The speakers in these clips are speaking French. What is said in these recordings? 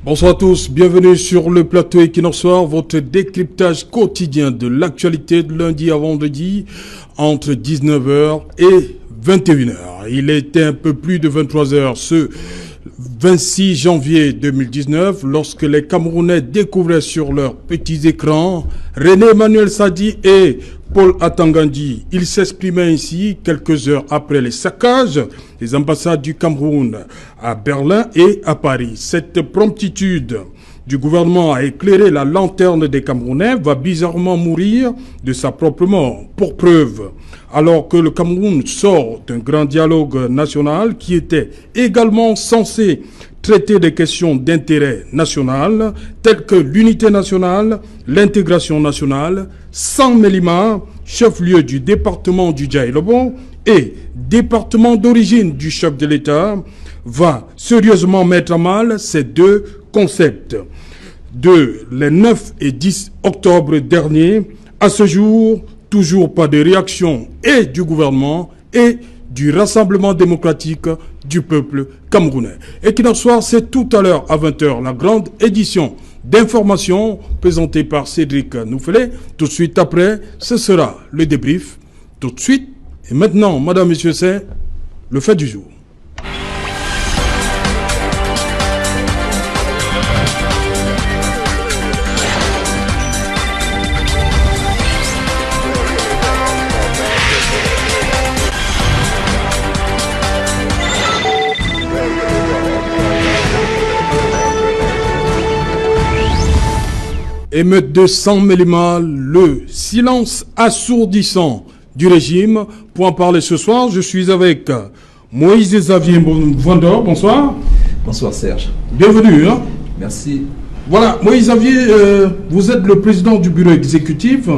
Bonsoir à tous, bienvenue sur le plateau Equinox Soir, votre décryptage quotidien de l'actualité de lundi à vendredi entre 19h et 21h. Il était un peu plus de 23h ce 26 janvier 2019 lorsque les Camerounais découvraient sur leurs petits écrans René Emmanuel Sadi et Paul Atangandi. Ils s'exprimaient ainsi quelques heures après les saccages des ambassades du Cameroun à Berlin et à Paris. Cette promptitude du gouvernement à éclairer la lanterne des Camerounais va bizarrement mourir de sa propre mort. Pour preuve, alors que le Cameroun sort d'un grand dialogue national qui était également censé traiter des questions d'intérêt national telles que l'unité nationale, l'intégration nationale, San Mélima, chef-lieu du département du Dja-et-le-Bon et département d'origine du chef de l'État, va sérieusement mettre à mal ces deux concepts. De les 9 et 10 octobre dernier, à ce jour, toujours pas de réaction et du gouvernement et du Rassemblement démocratique du peuple camerounais. Equinox Soir, c'est tout à l'heure à 20h, la grande édition d'information présentée par Cédric Nouffelé. Tout de suite après, ce sera le débrief. Tout de suite. Et maintenant, madame, monsieur, c'est le fait du jour. Émeute de San Mélima, le silence assourdissant du régime. Pour en parler ce soir, je suis avec Moïse Xavier Vendor. Bonsoir. Bonsoir Serge. Bienvenue. Merci. Voilà, Moïse Xavier, vous êtes le président du bureau exécutif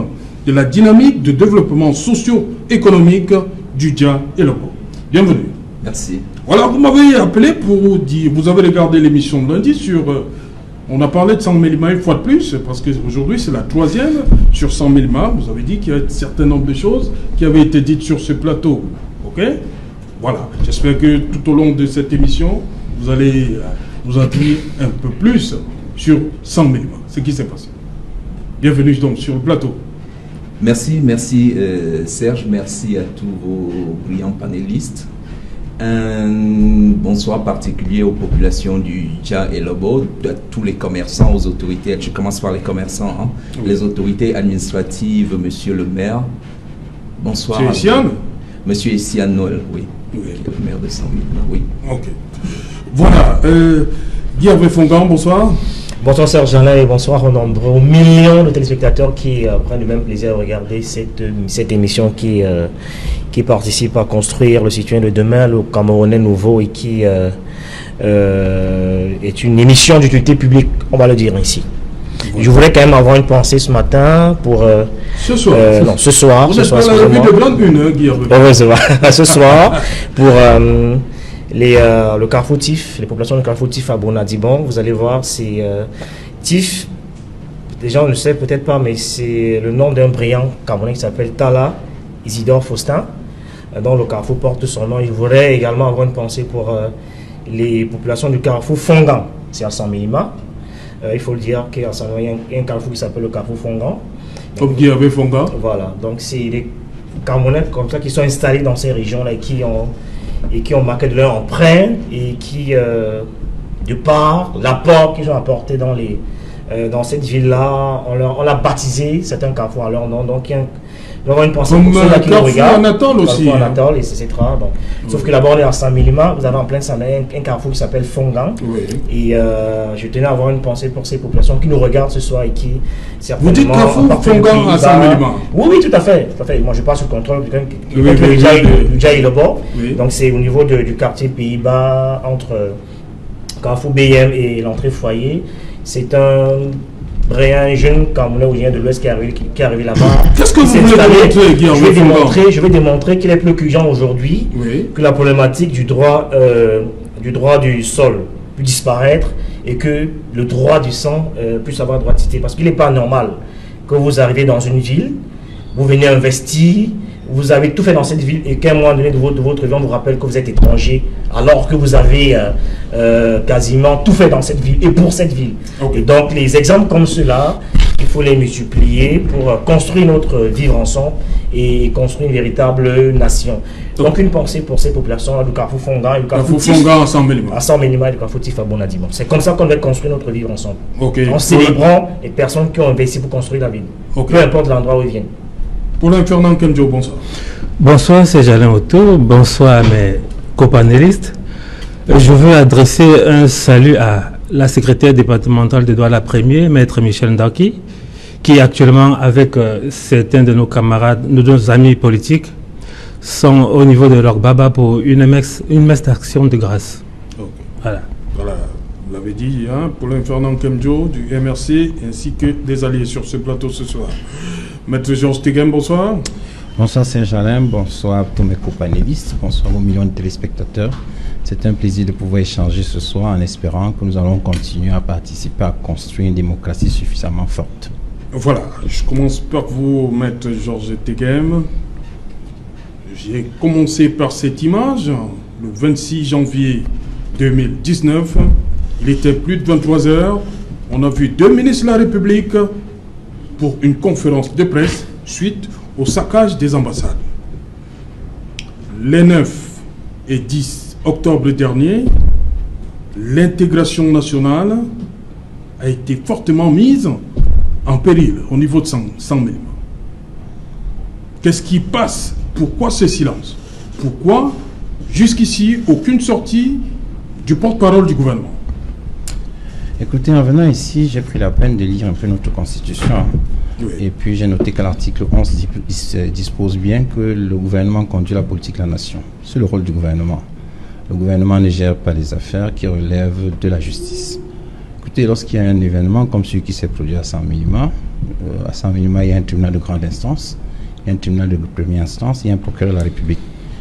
de la dynamique de développement socio-économique du Dja-et-le-Bon. Bienvenue. Merci. Voilà, vous m'avez appelé pour dire, vous avez regardé l'émission de lundi sur... on a parlé de San Mélima une fois de plus, parce qu'aujourd'hui c'est la troisième sur San Mélima. Vous avez dit qu'il y a un certain nombre de choses qui avaient été dites sur ce plateau. Ok? Voilà. J'espère que tout au long de cette émission, vous allez nous en dire un peu plus sur San Mélima, ce qui s'est passé. Bienvenue donc sur le plateau. Merci Serge, merci à tous vos brillants panélistes. Un bonsoir particulier aux populations du Dja-et-le-Bon, à tous les commerçants, aux autorités. Je commence par les commerçants, hein. Oui. Les autorités administratives, monsieur le maire. Bonsoir. Monsieur Essiane. Monsieur Essiane Noël, oui. Oui. Qui est le maire de San Mélima, oui. Ok. Voilà. Guy Fongan, bonsoir. Bonsoir Serge Jeanlin et bonsoir aux nombreux millions de téléspectateurs qui prennent le même plaisir à regarder cette émission qui participe à construire le citoyen de demain, le Camerounais nouveau, et qui est une émission d'utilité publique, on va le dire ici. Voilà. Je voulais quand même avoir une pensée ce matin pour... ce soir. Ce soir. Vous êtes pas la revue de grande une, Guy. Oui, c'est vrai. Ce soir, pour... le Carrefour Tif, les populations de Carrefour Tif à Bonadibon, vous allez voir, c'est Tif, les gens ne le savent peut-être pas, mais c'est le nom d'un brillant Camerounais qui s'appelle Tala Isidore Faustin, dont le Carrefour porte son nom. Il voudrait également avoir une pensée pour les populations du Carrefour Fongan, c'est à San Mélima. Il faut le dire qu'il y a un Carrefour qui s'appelle le Carrefour Fongan. Comme Guy avait Fongan. Voilà, donc c'est des Camerounais comme ça qui sont installés dans ces régions-là et qui ont marqué de leur empreinte et qui, de par l'apport qu'ils ont apporté dans cette ville-là, on l'a baptisé, c'est un carrefour à leur nom, donc il y a une pensée comme pour ceux qui nous regardent. Carrefour en aussi. Carrefour en Atol, etc. Donc, sauf que là-bas on est à San Mélima, vous avez en plein San Mélima un carrefour qui s'appelle Fongan. Oui. Et je tenais à avoir une pensée pour ces populations qui nous regardent ce soir et qui certainement... Vous dites Carrefour Fongan à San Mélima? Oui, tout à fait. Moi je passe sous le contrôle du Dja-et-le-Bon. Donc c'est au niveau du quartier Pays-Bas, entre Carrefour BM et l'entrée foyer. C'est un jeune Camerounais originaire de l'Ouest qui est arrivé là-bas. Qu'est-ce que vous voulez démontrer, Guillaume? Je vais démontrer qu'il est plus qu'urgent aujourd'hui, que la problématique du droit du sol peut disparaître et que le droit du sang puisse avoir droit de cité. Parce qu'il n'est pas normal que vous arrivez dans une ville, vous venez investir, vous avez tout fait dans cette ville et qu'à un moment donné de votre vie, on vous rappelle que vous êtes étranger, alors que vous avez quasiment tout fait dans cette ville et pour cette ville. Okay. Et donc, les exemples comme ceux-là, il faut les multiplier pour construire notre vivre ensemble et construire une véritable nation. Donc, une pensée pour ces populations, le Carrefour Fonga et le Carrefour Fonga à San-Mélima et le Carrefour Tif à Bonadibon. C'est comme ça qu'on va construire notre vivre ensemble. Okay. En célébrant les personnes qui ont investi pour construire la ville. Okay. Peu importe l'endroit où ils viennent. Pour Fernand Kemjo, bonsoir. Bonsoir, c'est Jalin Otto. Bonsoir à mes copanélistes. Je veux adresser un salut à la secrétaire départementale de Douala Premier, Maître Michel Ndaki, qui actuellement, avec certains de nos camarades, nos amis politiques, sont au niveau de leur baba pour une messe d'action de grâce. Okay. Voilà, vous l'avez dit, hein, pour Fernand Kemjo du MRC, ainsi que des alliés sur ce plateau ce soir. Maître Georges Teghem, bonsoir. Bonsoir Saint-Jalin, bonsoir à tous mes copanélistes, bonsoir aux millions de téléspectateurs. C'est un plaisir de pouvoir échanger ce soir en espérant que nous allons continuer à participer à construire une démocratie suffisamment forte. Voilà, je commence par vous, Maître Georges Teghem. J'ai commencé par cette image, le 26 janvier 2019. Il était plus de 23 heures. On a vu deux ministres de la République pour une conférence de presse suite au saccage des ambassades. Les 9 et 10 octobre dernier, l'intégration nationale a été fortement mise en péril au niveau de San-Mélima. Qu'est-ce qui passe? Pourquoi ce silence? Pourquoi, jusqu'ici, aucune sortie du porte-parole du gouvernement? Écoutez, en venant ici, j'ai pris la peine de lire un peu notre constitution. Oui. Et puis j'ai noté qu'à l'article 11 dispose bien que le gouvernement conduit la politique de la nation. C'est le rôle du gouvernement. Le gouvernement ne gère pas les affaires qui relèvent de la justice. Écoutez, lorsqu'il y a un événement comme celui qui s'est produit à San-Mélima, il y a un tribunal de grande instance, il y a un tribunal de première instance, il y a un procureur de la République,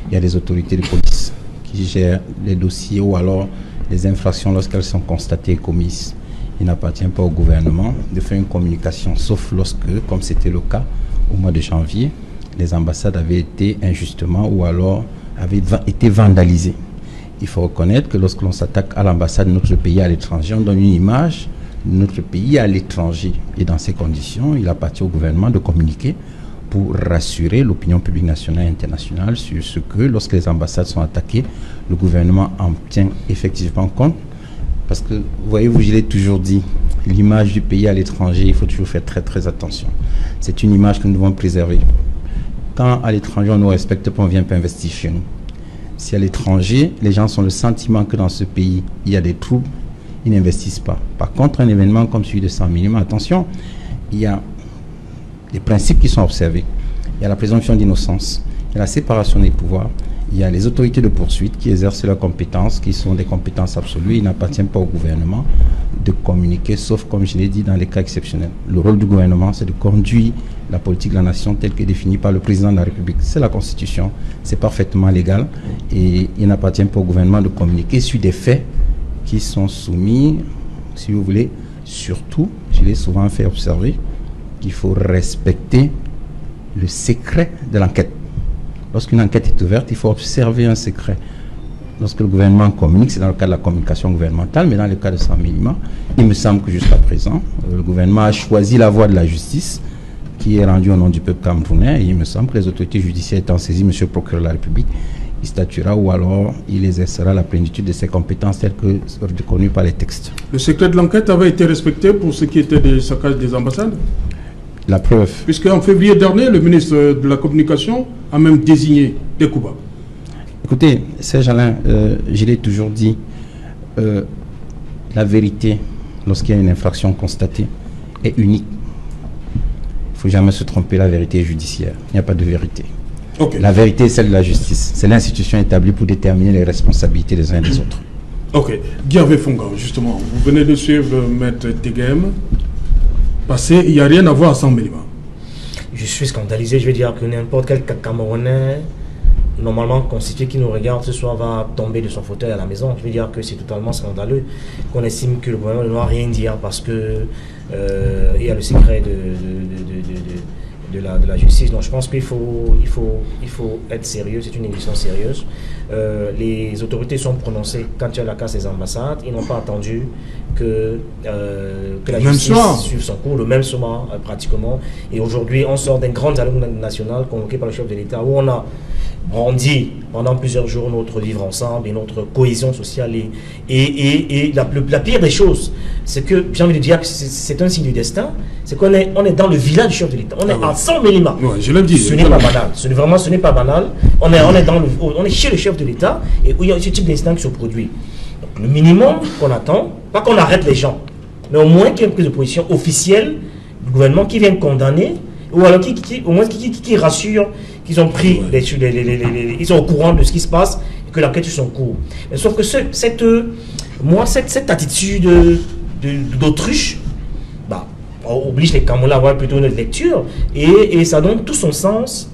il y a des autorités de police qui gèrent les dossiers ou alors les infractions lorsqu'elles sont constatées et commises. Il n'appartient pas au gouvernement de faire une communication, sauf lorsque, comme c'était le cas au mois de janvier, les ambassades avaient été injustement ou alors avaient été vandalisées. Il faut reconnaître que lorsque l'on s'attaque à l'ambassade de notre pays à l'étranger, on donne une image de notre pays à l'étranger. Et dans ces conditions, il appartient au gouvernement de communiquer pour rassurer l'opinion publique nationale et internationale sur ce que, lorsque les ambassades sont attaquées, le gouvernement en tient effectivement compte. Parce que, voyez-vous, je l'ai toujours dit, l'image du pays à l'étranger, il faut toujours faire très très attention. C'est une image que nous devons préserver. Quand à l'étranger on ne nous respecte pas, on ne vient pas investir chez nous. Si à l'étranger, les gens ont le sentiment que dans ce pays, il y a des troubles, ils n'investissent pas. Par contre, un événement comme celui de San-Mélima, attention, il y a des principes qui sont observés. Il y a la présomption d'innocence, il y a la séparation des pouvoirs, il y a les autorités de poursuite qui exercent leurs compétences, qui sont des compétences absolues. Il n'appartient pas au gouvernement de communiquer, sauf, comme je l'ai dit, dans les cas exceptionnels. Le rôle du gouvernement, c'est de conduire la politique de la nation telle que définie par le président de la République. C'est la Constitution, c'est parfaitement légal et il n'appartient pas au gouvernement de communiquer sur des faits qui sont soumis, si vous voulez, surtout, je l'ai souvent fait observer, qu'il faut respecter le secret de l'enquête. Lorsqu'une enquête est ouverte, il faut observer un secret. Lorsque le gouvernement communique, c'est dans le cas de la communication gouvernementale, mais dans le cas de San-Mélima, il me semble que jusqu'à présent, le gouvernement a choisi la voie de la justice qui est rendue au nom du peuple camerounais, et il me semble que les autorités judiciaires étant saisies, M. le procureur de la République, il statuera ou alors il exercera la plénitude de ses compétences telles que reconnues par les textes. Le secret de l'enquête avait été respecté pour ce qui était des saccages des ambassades? La preuve. Puisqu'en février dernier, le ministre de la Communication a même désigné des coupables. Écoutez, Serge Alain, je l'ai toujours dit, la vérité, lorsqu'il y a une infraction constatée, est unique. Il ne faut jamais se tromper, la vérité est judiciaire. Il n'y a pas de vérité. Okay. La vérité est celle de la justice. C'est l'institution établie pour déterminer les responsabilités des uns et des autres. Ok. Guy Fonga, justement, vous venez de suivre Maître Teghem. Il n'y a rien à voir à San-Mélima. Je suis scandalisé, je veux dire que n'importe quel Camerounais normalement constitué qui nous regarde ce soir va tomber de son fauteuil à la maison. Je veux dire que c'est totalement scandaleux qu'on estime que le gouvernement ne doit rien dire parce que il y a le secret de la justice. Donc je pense qu'il faut être sérieux, c'est une émission sérieuse. Les autorités sont prononcées quand il y a la casse des ambassades. Ils n'ont pas attendu que la justice suive son cours, le même soir pratiquement. Et aujourd'hui, on sort d'un grand dialogue national convoqué par le chef de l'État où on a brandi pendant plusieurs jours notre vivre ensemble et notre cohésion sociale. Et la pire des choses, c'est que j'ai envie de dire que c'est un signe du destin, c'est qu'on est dans le village du chef de l'État. On est en 100 millimètres. Ouais, je l'ai dit. Ce n'est pas banal. Ce n'est pas banal. On est chez le chef de l'État et où il y a ce type d'incident qui se produit. Donc, le minimum qu'on attend, pas qu'on arrête les gens, mais au moins qu'il y ait une prise de position officielle du gouvernement qui vienne condamner, ou alors au moins qui rassure qu'ils ont pris, ils sont au courant de ce qui se passe et que l'enquête suit son cours. Mais sauf que cette attitude d'autruche oblige les Camerounais à avoir plutôt une lecture et ça donne tout son sens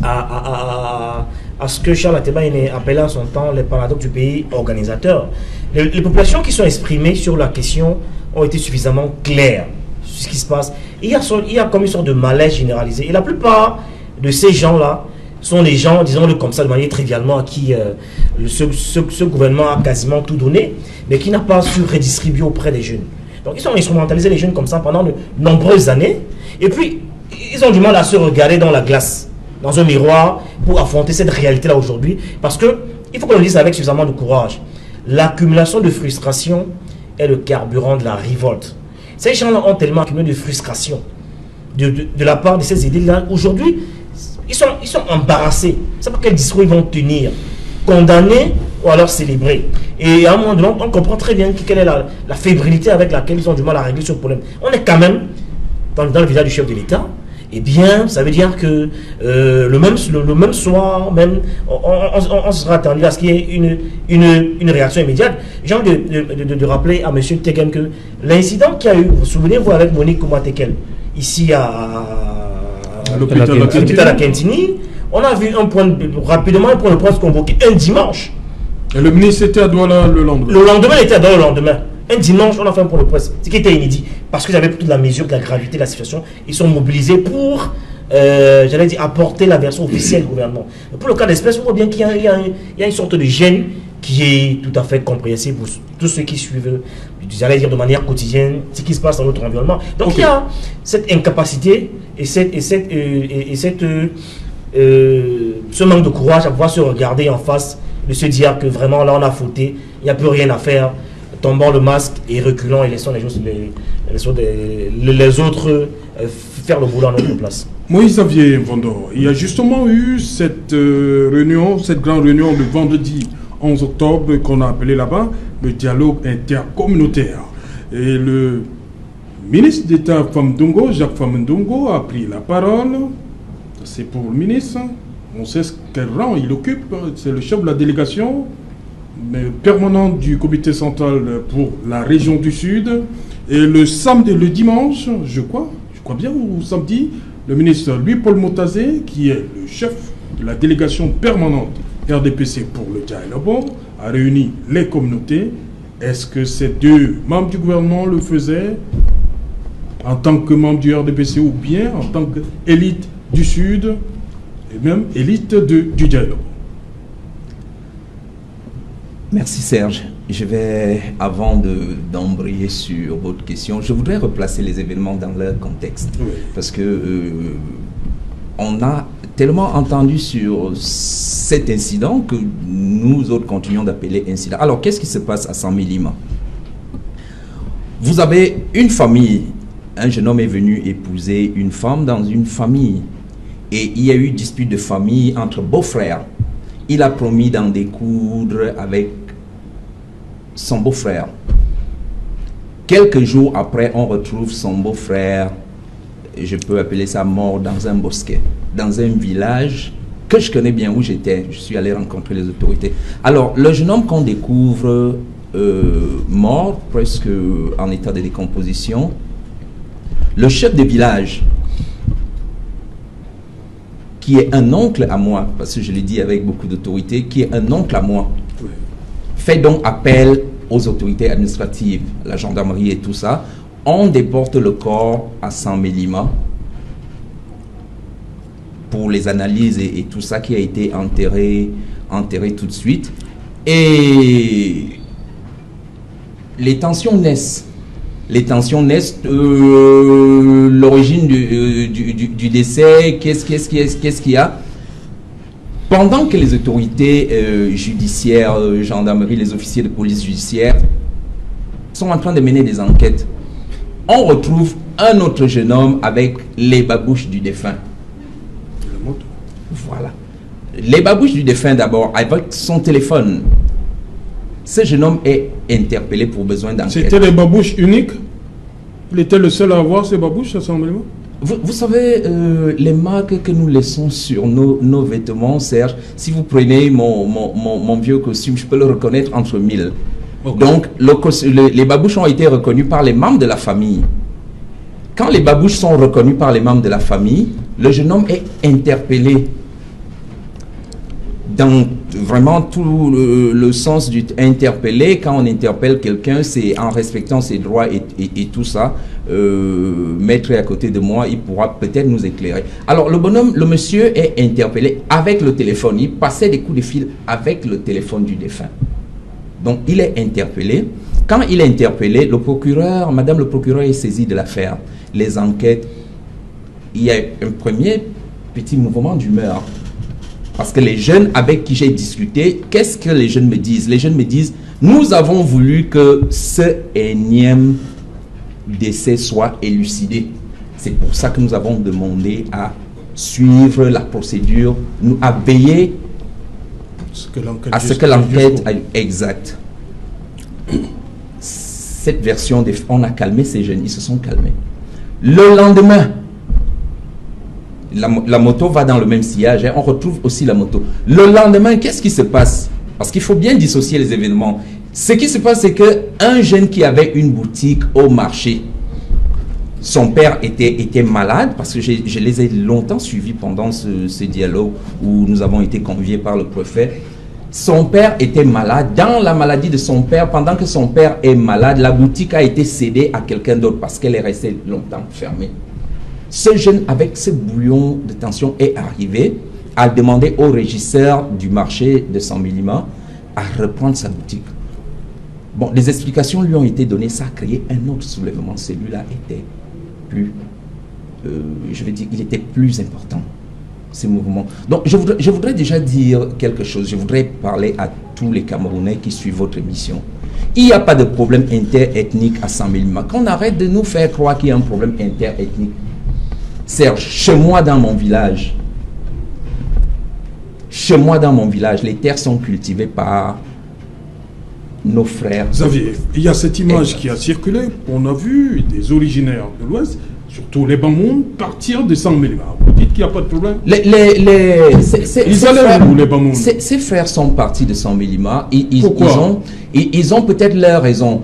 à ce que Charles Ateba appelait en son temps les paradoxes du pays organisateur. Les populations qui sont exprimées sur la question ont été suffisamment claires sur ce qui se passe. Il y a comme une sorte de malaise généralisé. Et la plupart de ces gens-là sont des gens, disons-le comme ça de manière trivialement, à qui ce gouvernement a quasiment tout donné, mais qui n'a pas su redistribuer auprès des jeunes. Donc ils ont instrumentalisé les jeunes comme ça pendant de nombreuses années. Et puis, ils ont du mal à se regarder dans la glace, dans un miroir, pour affronter cette réalité-là aujourd'hui. Parce que, il faut qu'on le dise avec suffisamment de courage, l'accumulation de frustration est le carburant de la révolte. Ces gens-là ont tellement accumulé de frustration de la part de ces idées-là. Aujourd'hui, ils sont embarrassés. Ils ne savent pas quel discours ils vont tenir. Condamnés ou alors célébrer. Et à un moment donné, on comprend très bien quelle est la fébrilité avec laquelle ils ont du mal à régler ce problème. On est quand même dans le village du chef de l'État. Eh bien, ça veut dire que le même soir, même, on sera attendu à ce qu'il y ait une réaction immédiate. J'ai envie de rappeler à M. Tegem que l'incident qu'il y a eu, vous souvenez-vous avec Monique Koumatekel, ici à l'hôpital à Kentini, on a vu rapidement un point de presse convoqué un dimanche. Et le ministre était à Douala le lendemain. Le lendemain, il était à Douala le lendemain. Un dimanche, on a fait un point de presse, ce qui était inédit, parce que j'avais toute la mesure de la gravité de la situation. Ils sont mobilisés pour, j'allais dire, apporter la version officielle du gouvernement. Pour le cas d'espèce, on voit bien qu'il y a une sorte de gêne qui est tout à fait compréhensible pour tous ceux qui suivent, j'allais dire de manière quotidienne, ce qui se passe dans notre environnement. Donc il y a cette incapacité et ce manque de courage à pouvoir se regarder en face, de se dire que vraiment là on a fauté, il n'y a plus rien à faire. Tombant le masque et reculant et laissant les autres faire le boulot à notre place. Moïse Xavier Mvondo, il y a justement eu cette réunion, cette grande réunion le vendredi 11 octobre qu'on a appelé là-bas le dialogue intercommunautaire. Et le ministre d'État Famdungo, Jacques Famdungo, a pris la parole. C'est pour le ministre. On sait quel rang il occupe. C'est le chef de la délégation permanent du comité central pour la région du Sud. Et le samedi, le dimanche, je crois bien, ou samedi, le ministre Louis-Paul Motazé, qui est le chef de la délégation permanente RDPC pour le dialogue, a réuni les communautés. Est-ce que ces deux membres du gouvernement le faisaient en tant que membre du RDPC ou bien en tant qu'élite du Sud et même élite du dialogue? Merci Serge. Je vais, avant d'embrayer sur votre question, je voudrais replacer les événements dans leur contexte. Oui. Parce que on a tellement entendu sur cet incident que nous autres continuons d'appeler incident. Alors, qu'est-ce qui se passe à Saint-Mélima? Vous avez une famille, un jeune homme est venu épouser une femme dans une famille. Et il y a eu dispute de famille entre beaux-frères. Il a promis d'en découdre avec son beau-frère. Quelques jours après, on retrouve son beau-frère, je peux appeler ça mort, dans un bosquet, dans un village que je connais bien où j'étais. Je suis allé rencontrer les autorités. Alors, le jeune homme qu'on découvre mort, presque en état de décomposition, le chef de village, qui est un oncle à moi, parce que je l'ai dit avec beaucoup d'autorité, qui est un oncle à moi, fait donc appel aux autorités administratives, la gendarmerie et tout ça. On déporte le corps à Saint-Mélima pour les analyses et tout ça qui a été enterré tout de suite. Et les tensions naissent. L'origine du décès, qu'est-ce qu'il y a? Pendant que les autorités judiciaires, gendarmerie, les officiers de police judiciaire sont en train de mener des enquêtes, on retrouve un autre jeune homme avec les babouches du défunt. Voilà. Les babouches du défunt d'abord, avec son téléphone. Ce jeune homme est interpellé pour besoin d'enquête. C'était des babouches uniques? Il était le seul à avoir ces babouches, assemblément? Vous savez, les marques que nous laissons sur nos vêtements, Serge, si vous prenez mon vieux costume, je peux le reconnaître entre 1000. Okay. Donc, les babouches ont été reconnues par les membres de la famille. Quand les babouches sont reconnues par les membres de la famille, le jeune homme est interpellé. Dans vraiment tout le sens du interpeller, quand on interpelle quelqu'un, c'est en respectant ses droits et tout ça. Maître est à côté de moi, il pourra peut-être nous éclairer. Alors le monsieur est interpellé avec le téléphone, il passait des coups de fil avec le téléphone du défunt. Donc il est interpellé. Quand il est interpellé, madame le procureur est saisi de l'affaire. Les enquêtes, il y a un premier petit mouvement d'humeur. Parce que les jeunes avec qui j'ai discuté, qu'est-ce que les jeunes me disent? Les jeunes me disent, nous avons voulu que ce énième décès soit élucidé. C'est pour ça que nous avons demandé à suivre la procédure, à veiller à ce que l'enquête aille exact. Cette version, on a calmé ces jeunes, ils se sont calmés. Le lendemain, la moto va dans le même sillage, hein, on retrouve aussi la moto. Le lendemain, qu'est-ce qui se passe? Parce qu'il faut bien dissocier les événements. Ce qui se passe, c'est qu'un jeune qui avait une boutique au marché, son père était malade, parce que je les ai longtemps suivis pendant ce dialogue où nous avons été conviés par le préfet. Son père était malade. Dans la maladie de son père, pendant que son père est malade, la boutique a été cédée à quelqu'un d'autre parce qu'elle est restée longtemps fermée. Ce jeune, avec ce bouillon de tension, est arrivé à demander au régisseur du marché de Saint-Mélima à reprendre sa boutique. Bon, les explications lui ont été données, ça a créé un autre soulèvement. Celui-là était plus, je vais dire, il était plus important, ces mouvements. Donc, je voudrais déjà dire quelque chose. Je voudrais parler à tous les Camerounais qui suivent votre émission. Il n'y a pas de problème interethnique à Saint-Mélima. Qu'on arrête de nous faire croire qu'il y a un problème interethnique. Serge, chez moi dans mon village, les terres sont cultivées par nos frères. Xavier, il y a cette image qui a circulé. On a vu des originaires de l'Ouest, surtout les Bamoun, partir de Saint-Mélima. Vous dites qu'il n'y a pas de problème? Ils allaient où, les Bamoun? Ces frères sont partis de Saint-Mélima. Pourquoi? Ils ont peut-être leur raison.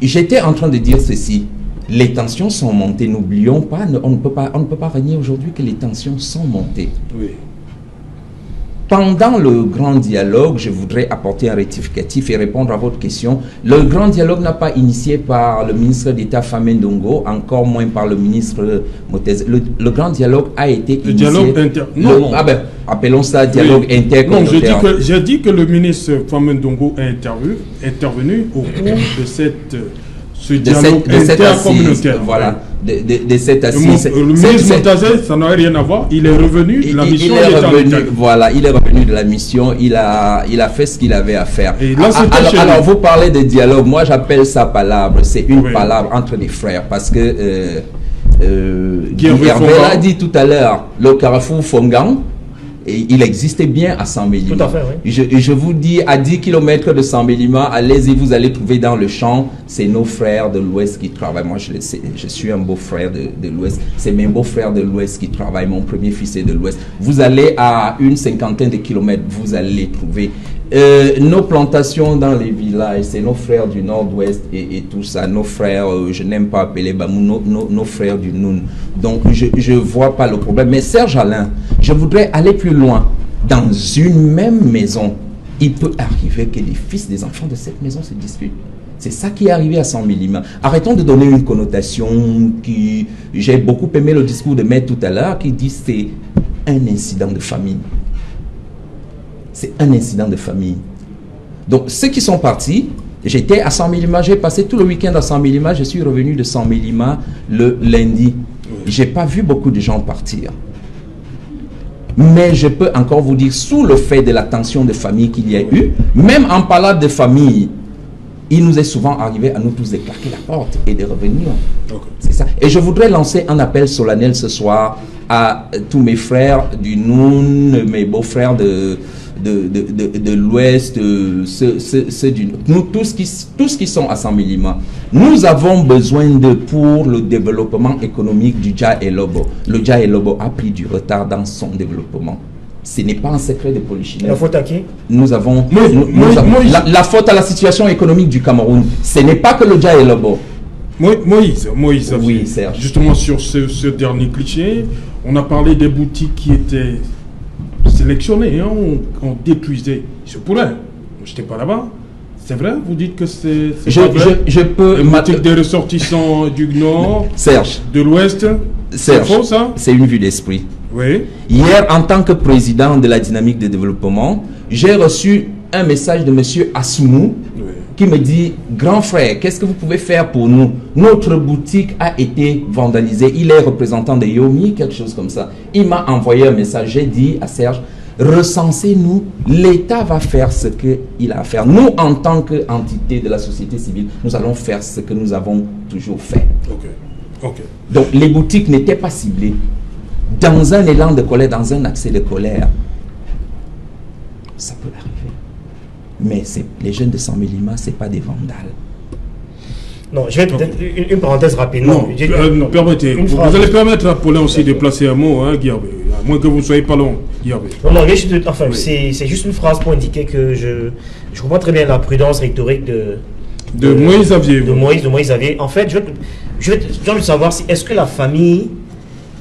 J'étais en train de dire ceci. Les tensions sont montées, n'oublions pas, on ne peut pas renier aujourd'hui que les tensions sont montées. Oui. Pendant le grand dialogue, je voudrais apporter un rectificatif et répondre à votre question. Le grand dialogue n'a pas initié par le ministre d'État Famé Ndongo, encore moins par le ministre Motez. Le grand dialogue a été initié... dialogue non. Ah ben, appelons ça dialogue intercommunautaire. Non, j'ai dit que le ministre Famé Ndongo est intervenu au cours de ce dialogue intercommunautaire. Voilà, de cette assise. Le ministre Montazet, ça n'a rien à voir. Il est revenu de la mission. Voilà, il est revenu de la mission. Il a fait ce qu'il avait à faire. Et là, alors, vous parlez de dialogue. Moi, j'appelle ça palabre. C'est une palabre entre des frères. Parce que Hervé l'a dit tout à l'heure, le carrefour Fongan, et il existait bien à Saint-Mélima. Tout à fait, oui. Je vous dis, à 10 km de Saint-Mélima, allez-y, vous allez trouver dans le champ, c'est nos frères de l'Ouest qui travaillent. Moi, je suis un beau-frère de l'Ouest. C'est mes beaux-frères de l'Ouest qui travaillent. Mon premier fils est de l'Ouest. Vous allez à une cinquantaine de kilomètres, vous allez les trouver. Nos plantations dans les villages, c'est nos frères du Nord-Ouest et tout ça. Nos frères, je n'aime pas appeler Bamou, nos frères du Noun. Donc, je ne vois pas le problème. Mais Serge Alain, je voudrais aller plus loin. Dans une même maison, il peut arriver que les fils des enfants de cette maison se disputent. C'est ça qui est arrivé à Saint-Mélima. Arrêtons de donner une connotation qui... J'ai beaucoup aimé le discours de Maître tout à l'heure qui dit c'est un incident de famille. C'est un incident de famille. Donc, ceux qui sont partis, j'étais à 100 000 j'ai passé tout le week-end à 100 000 je suis revenu de 100 000 le lundi. Je n'ai pas vu beaucoup de gens partir. Mais je peux encore vous dire, sous le fait de la tension de famille qu'il y a eu, même en parlant de famille, il nous est souvent arrivé à nous tous de claquer la porte et de revenir. Okay. C'est ça. Et je voudrais lancer un appel solennel ce soir à tous mes frères du Noun, mes beaux-frères de l'Ouest, ceux du nous tous qui sont à 100 000. Nous avons besoin pour le développement économique du Dja et Lobo. Le Dja et Lobo a pris du retard dans son développement. Ce n'est pas un secret de polichinelle. La faute à qui? Nous avons la faute à la situation économique du Cameroun. Ce n'est pas que le Dja et Lobo. Moïse, oui, Serge. Justement sur ce dernier cliché, on a parlé des boutiques qui étaient sélectionnées, hein, on détruisait. Je pourrais. Je n'étais pas là-bas. C'est vrai? Vous dites que c'est je peux... Les boutiques des ressortissants du Nord, Serge, de l'Ouest, c'est faux ça? C'est une vue d'esprit. Oui. Hier, en tant que président de la dynamique de développement, j'ai reçu un message de M. Assoumou qui me dit, grand frère, qu'est-ce que vous pouvez faire pour nous? Notre boutique a été vandalisée. Il est représentant de Yomi, quelque chose comme ça. Il m'a envoyé un message. J'ai dit à Serge, recensez-nous, l'État va faire ce qu'il a à faire. Nous, en tant qu'entité de la société civile, nous allons faire ce que nous avons toujours fait. Donc, les boutiques n'étaient pas ciblées. Dans un élan de colère, dans un accès de colère, ça peut arriver. Mais les jeunes de 100 000 ce n'est pas des vandales. Non, je vais peut-être une parenthèse rapidement. Non, permettez. Vous allez permettre à Paulin aussi de placer un mot, hein, Guillaume, à moins que vous ne soyez pas long, Guillaume. Non, enfin, oui. C'est juste une phrase pour indiquer que je comprends très bien la prudence rhétorique de Moïse Xavier. De Moïse Xavier. En fait, j'ai envie de savoir si est-ce que la famille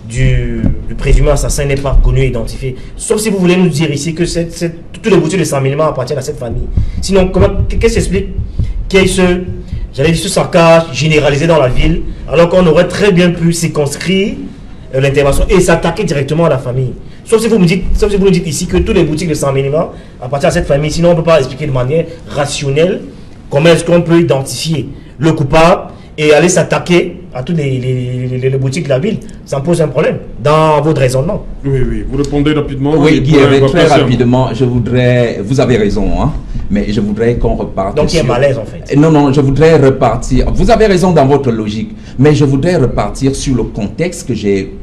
du présumé assassin n'est pas connu et identifié. Sauf si vous voulez nous dire ici que toutes les boutiques de 100 000 appartiennent à cette famille. Sinon, qu'est-ce qui explique qu'il y ait ce saccage généralisé dans la ville, alors qu'on aurait très bien pu circonscrire l'intervention et s'attaquer directement à la famille. Sauf si vous nous dites ici que toutes les boutiques de 100 000 appartiennent à cette famille. Sinon, on ne peut pas expliquer de manière rationnelle comment est-ce qu'on peut identifier le coupable et aller s'attaquer à toutes les boutiques de la ville. Ça me pose un problème dans votre raisonnement. Oui, vous répondez rapidement. Oui, Guillaume, très rapidement, vous avez raison, hein, mais je voudrais qu'on reparte. Donc il y a malaise en fait. Non, je voudrais repartir. Vous avez raison dans votre logique, mais je voudrais repartir sur le contexte que j'ai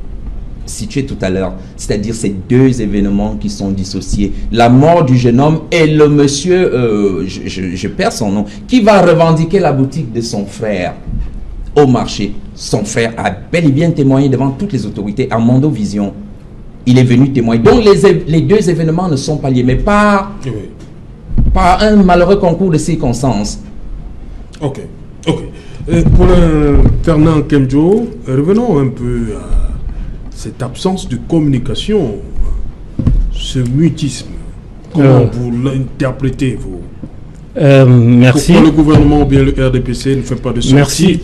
situé tout à l'heure, c'est-à-dire ces deux événements qui sont dissociés. La mort du jeune homme et le monsieur, je perds son nom, qui va revendiquer la boutique de son frère au marché. Son frère a bel et bien témoigné devant toutes les autorités à Mondovision. Il est venu témoigner. Donc les deux événements ne sont pas liés, mais par un malheureux concours de circonstances. Ok. Pour Fernand Kemjo, revenons un peu à cette absence de communication, ce mutisme. Comment vous l'interprétez, vous? Merci. Pourquoi le gouvernement ou bien le RDPC ne fait pas de sortie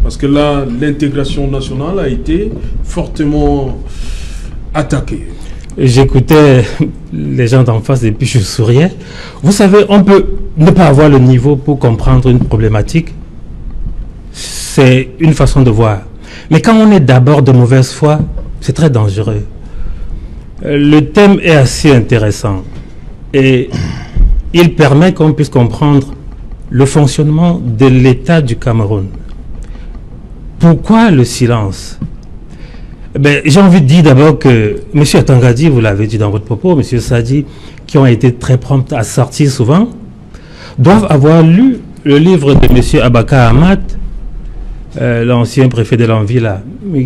parce que là, l'intégration nationale a été fortement attaquée. J'écoutais les gens d'en face et puis je souriais. Vous savez, on peut ne pas avoir le niveau pour comprendre une problématique. C'est une façon de voir. Mais quand on est d'abord de mauvaise foi, c'est très dangereux. Le thème est assez intéressant. Et il permet qu'on puisse comprendre le fonctionnement de l'État du Cameroun. Pourquoi le silence? J'ai envie de dire d'abord que M. Atangadi, vous l'avez dit dans votre propos, M. Sadi, qui ont été très prompts à sortir souvent, doivent avoir lu le livre de M. Abaka Ahmad, l'ancien préfet de l'Envie,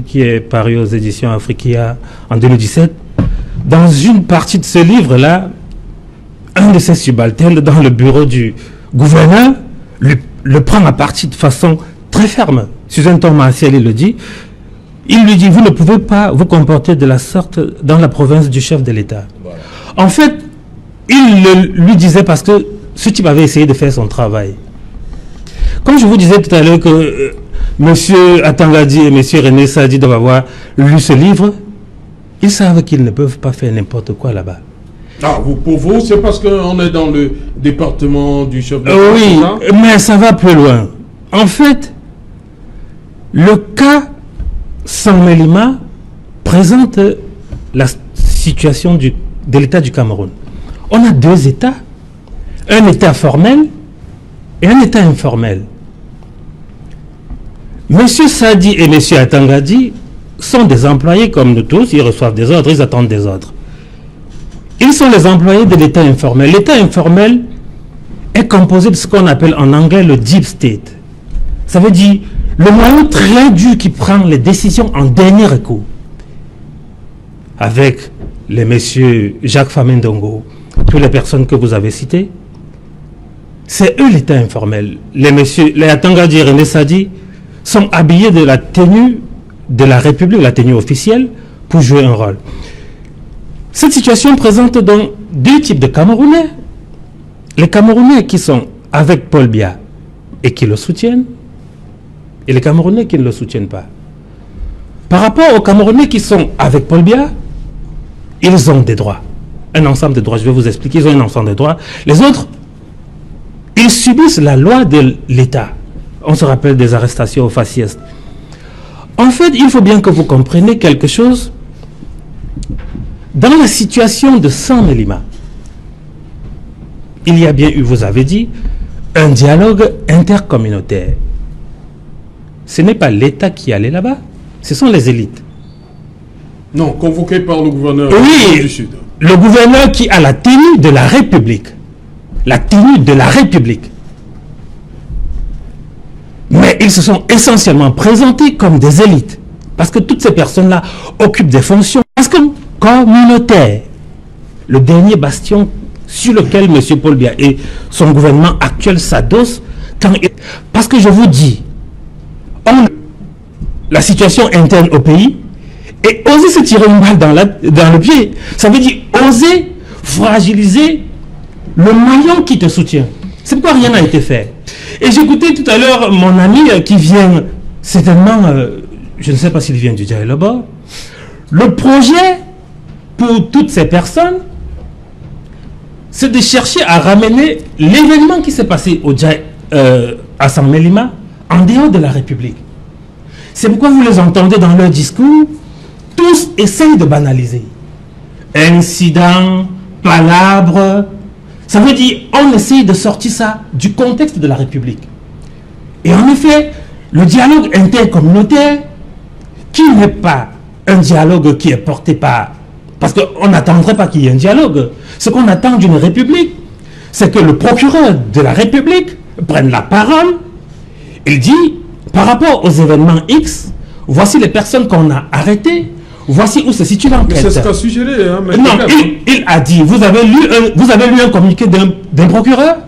qui est paru aux éditions Afrikia en 2017. Dans une partie de ce livre-là, un de ses subalternes dans le bureau du gouverneur le prend à partie de façon très ferme. Sur un ton martial, il le dit. Il lui dit, vous ne pouvez pas vous comporter de la sorte dans la province du chef de l'État. Voilà. En fait, il lui disait parce que ce type avait essayé de faire son travail. Comme je vous disais tout à l'heure que M. Atangadi et M. René Sadi doivent avoir lu ce livre, Ils savent qu'ils ne peuvent pas faire n'importe quoi là-bas. Ah, pour vous, c'est parce qu'on est dans le département du chef de Oui, mais ça va plus loin. En fait, le cas Saint-Mélima présente la situation de l'État du Cameroun. On a deux États, un État formel et un État informel. Monsieur Sadi et Monsieur Atangadi sont des employés comme nous tous, ils reçoivent des ordres, ils attendent des ordres. Ils sont les employés de l'État informel. L'État informel est composé de ce qu'on appelle en anglais le deep state. Ça veut dire le moyen très dur qui prend les décisions en dernier recours. Avec les messieurs Jacques Famendongo, toutes les personnes que vous avez citées, c'est eux l'État informel. Les messieurs, les Atangadi et René Sadi sont habillés de la tenue de la République, la tenue officielle, pour jouer un rôle. Cette situation présente donc deux types de Camerounais. Les Camerounais qui sont avec Paul Biya et qui le soutiennent, et les Camerounais qui ne le soutiennent pas. Par rapport aux Camerounais qui sont avec Paul Biya, ils ont des droits. Un ensemble de droits, je vais vous expliquer, ils ont un ensemble de droits. Les autres, ils subissent la loi de l'État. On se rappelle des arrestations au faciès. En fait, il faut bien que vous compreniez quelque chose. Dans la situation de Saint-Mélima, il y a bien eu, vous avez dit, un dialogue intercommunautaire. Ce n'est pas l'État qui allait là-bas, ce sont les élites. Non, convoqué par le gouverneur du Sud. Le gouverneur qui a la tenue de la République. La tenue de la République. Mais ils se sont essentiellement présentés comme des élites. Parce que toutes ces personnes-là occupent des fonctions. Parce que communautaire, le dernier bastion sur lequel M. Paul Biya et son gouvernement actuel s'adossent, parce que je vous dis, la situation interne au pays, et oser se tirer une balle dans le pied, ça veut dire oser fragiliser le moyen qui te soutient. C'est pourquoi rien n'a été fait. Et j'écoutais tout à l'heure mon ami qui vient, certainement, je ne sais pas s'il vient du Dja là-bas. Le projet pour toutes ces personnes, c'est de chercher à ramener l'événement qui s'est passé au Dja, à Saint-Mélima en dehors de la République. C'est pourquoi vous les entendez dans leur discours, tous essayent de banaliser. Incident, palabre, ça veut dire on essaye de sortir ça du contexte de la République. Et en effet, le dialogue intercommunautaire, qui n'est pas un dialogue qui est porté par... Parce qu'on n'attendrait pas qu'il y ait un dialogue. Ce qu'on attend d'une République, c'est que le procureur de la République prenne la parole. Il dit, par rapport aux événements X, voici les personnes qu'on a arrêtées, voici où se situe l'enquête. C'est ce qu'a suggéré. Hein, non, il a dit, vous avez lu un communiqué d'un procureur?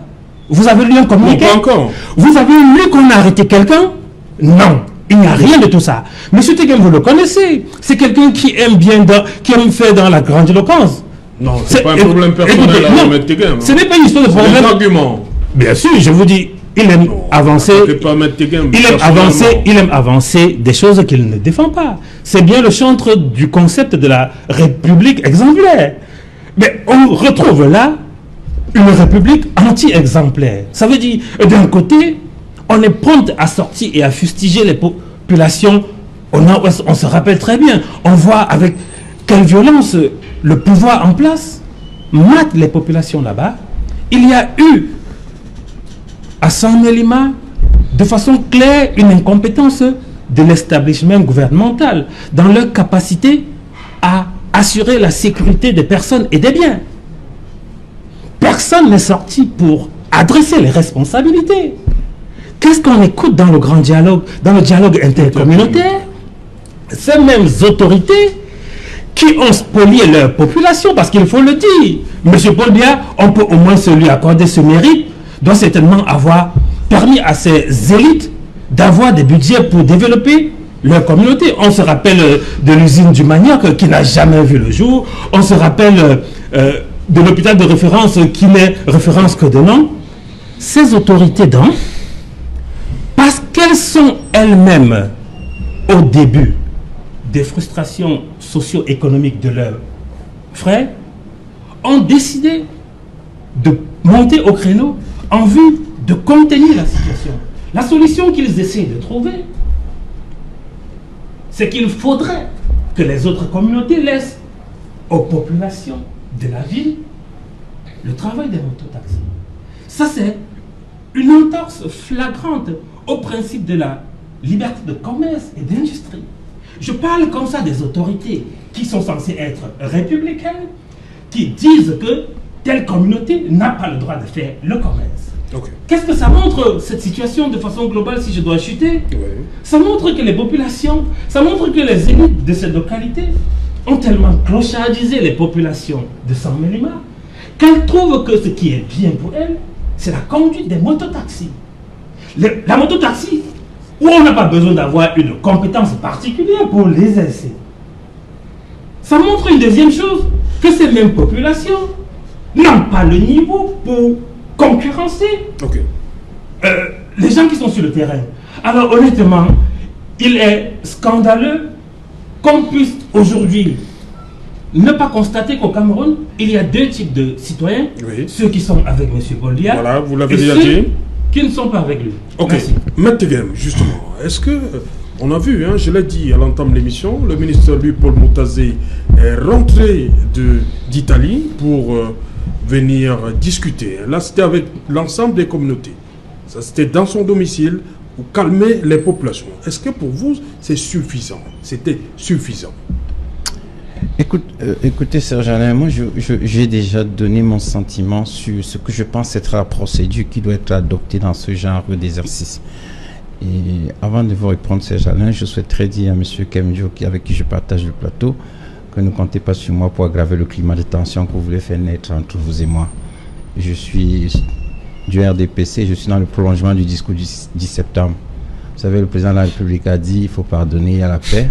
Vous avez lu un communiqué? Non, pas encore. Vous avez lu qu'on a arrêté quelqu'un? Non, il n'y a rien de tout ça. Monsieur Tegem, vous le connaissez. C'est quelqu'un qui aime bien, qui aime faire dans la grandiloquence. Non, c'est pas un problème personnel. Écoutez, non, ce n'est pas une histoire de problème. C'est un argument. Bien sûr, je vous dis, il aime avancer. Il aime avancer des choses qu'il ne défend pas. C'est bien le chantre du concept de la République exemplaire. Mais on retrouve là une République anti-exemplaire. Ça veut dire, d'un côté, on est prompt à sortir et à fustiger les populations au nord-ouest. On se rappelle très bien. On voit avec quelle violence le pouvoir en place mate les populations là-bas. Il y a eu à Saint-Mélima, de façon claire, une incompétence de l'établissement gouvernemental dans leur capacité à assurer la sécurité des personnes et des biens. Personne n'est sorti pour adresser les responsabilités. Qu'est-ce qu'on écoute dans le grand dialogue, dans le dialogue intercommunautaire? Ces mêmes autorités qui ont spolié leur population, parce qu'il faut le dire. M. Paul Biya, on peut au moins se lui accorder ce mérite, doit certainement avoir permis à ces élites d'avoir des budgets pour développer leur communauté. On se rappelle de l'usine du manioc qui n'a jamais vu le jour. On se rappelle de l'hôpital de référence qui n'est référence que de nom. Ces autorités, donc, parce qu'elles sont elles-mêmes au début des frustrations socio-économique de leurs frères, ont décidé de monter au créneau en vue de contenir la situation. La solution qu'ils essaient de trouver, c'est qu'il faudrait que les autres communautés laissent aux populations de la ville le travail des mototaxis. Ça, c'est une entorse flagrante au principe de la liberté de commerce et d'industrie. Je parle comme ça des autorités qui sont censées être républicaines, qui disent que telle communauté n'a pas le droit de faire le commerce. Okay. Qu'est-ce que ça montre, cette situation, de façon globale, si je dois chuter? Ça montre que les populations, ça montre que les élites de cette localité ont tellement clochardisé les populations de San Mélima qu'elles trouvent que ce qui est bien pour elles, c'est la conduite des mototaxis. La mototaxi, où on n'a pas besoin d'avoir une compétence particulière pour l'exercer. Ça montre une deuxième chose, que ces mêmes populations n'ont pas le niveau pour concurrencer les gens qui sont sur le terrain. Alors honnêtement, il est scandaleux qu'on puisse aujourd'hui ne pas constater qu'au Cameroun, il y a deux types de citoyens, ceux qui sont avec M. Boldia, voilà, vous l'avez et déjà ceux dit, qui ne sont pas avec lui. Ok, Maître Game, justement, est-ce que, on a vu, je l'ai dit à l'entame de l'émission, le ministre Louis-Paul Moutazé est rentré d'Italie pour venir discuter. Là, c'était avec l'ensemble des communautés. Ça, c'était dans son domicile pour calmer les populations. Est-ce que pour vous, c'est suffisant? C'était suffisant? Écoutez, Serge Alain, moi, j'ai déjà donné mon sentiment sur ce que je pense être la procédure qui doit être adoptée dans ce genre d'exercice. Et avant de vous répondre, Serge Alain, je souhaiterais dire à M. Kemjo, avec qui je partage le plateau, que ne comptez pas sur moi pour aggraver le climat de tension que vous voulez faire naître entre vous et moi. Je suis du RDPC, je suis dans le prolongement du discours du 10 septembre. Vous savez, le président de la République a dit qu'il faut pardonner à la paix.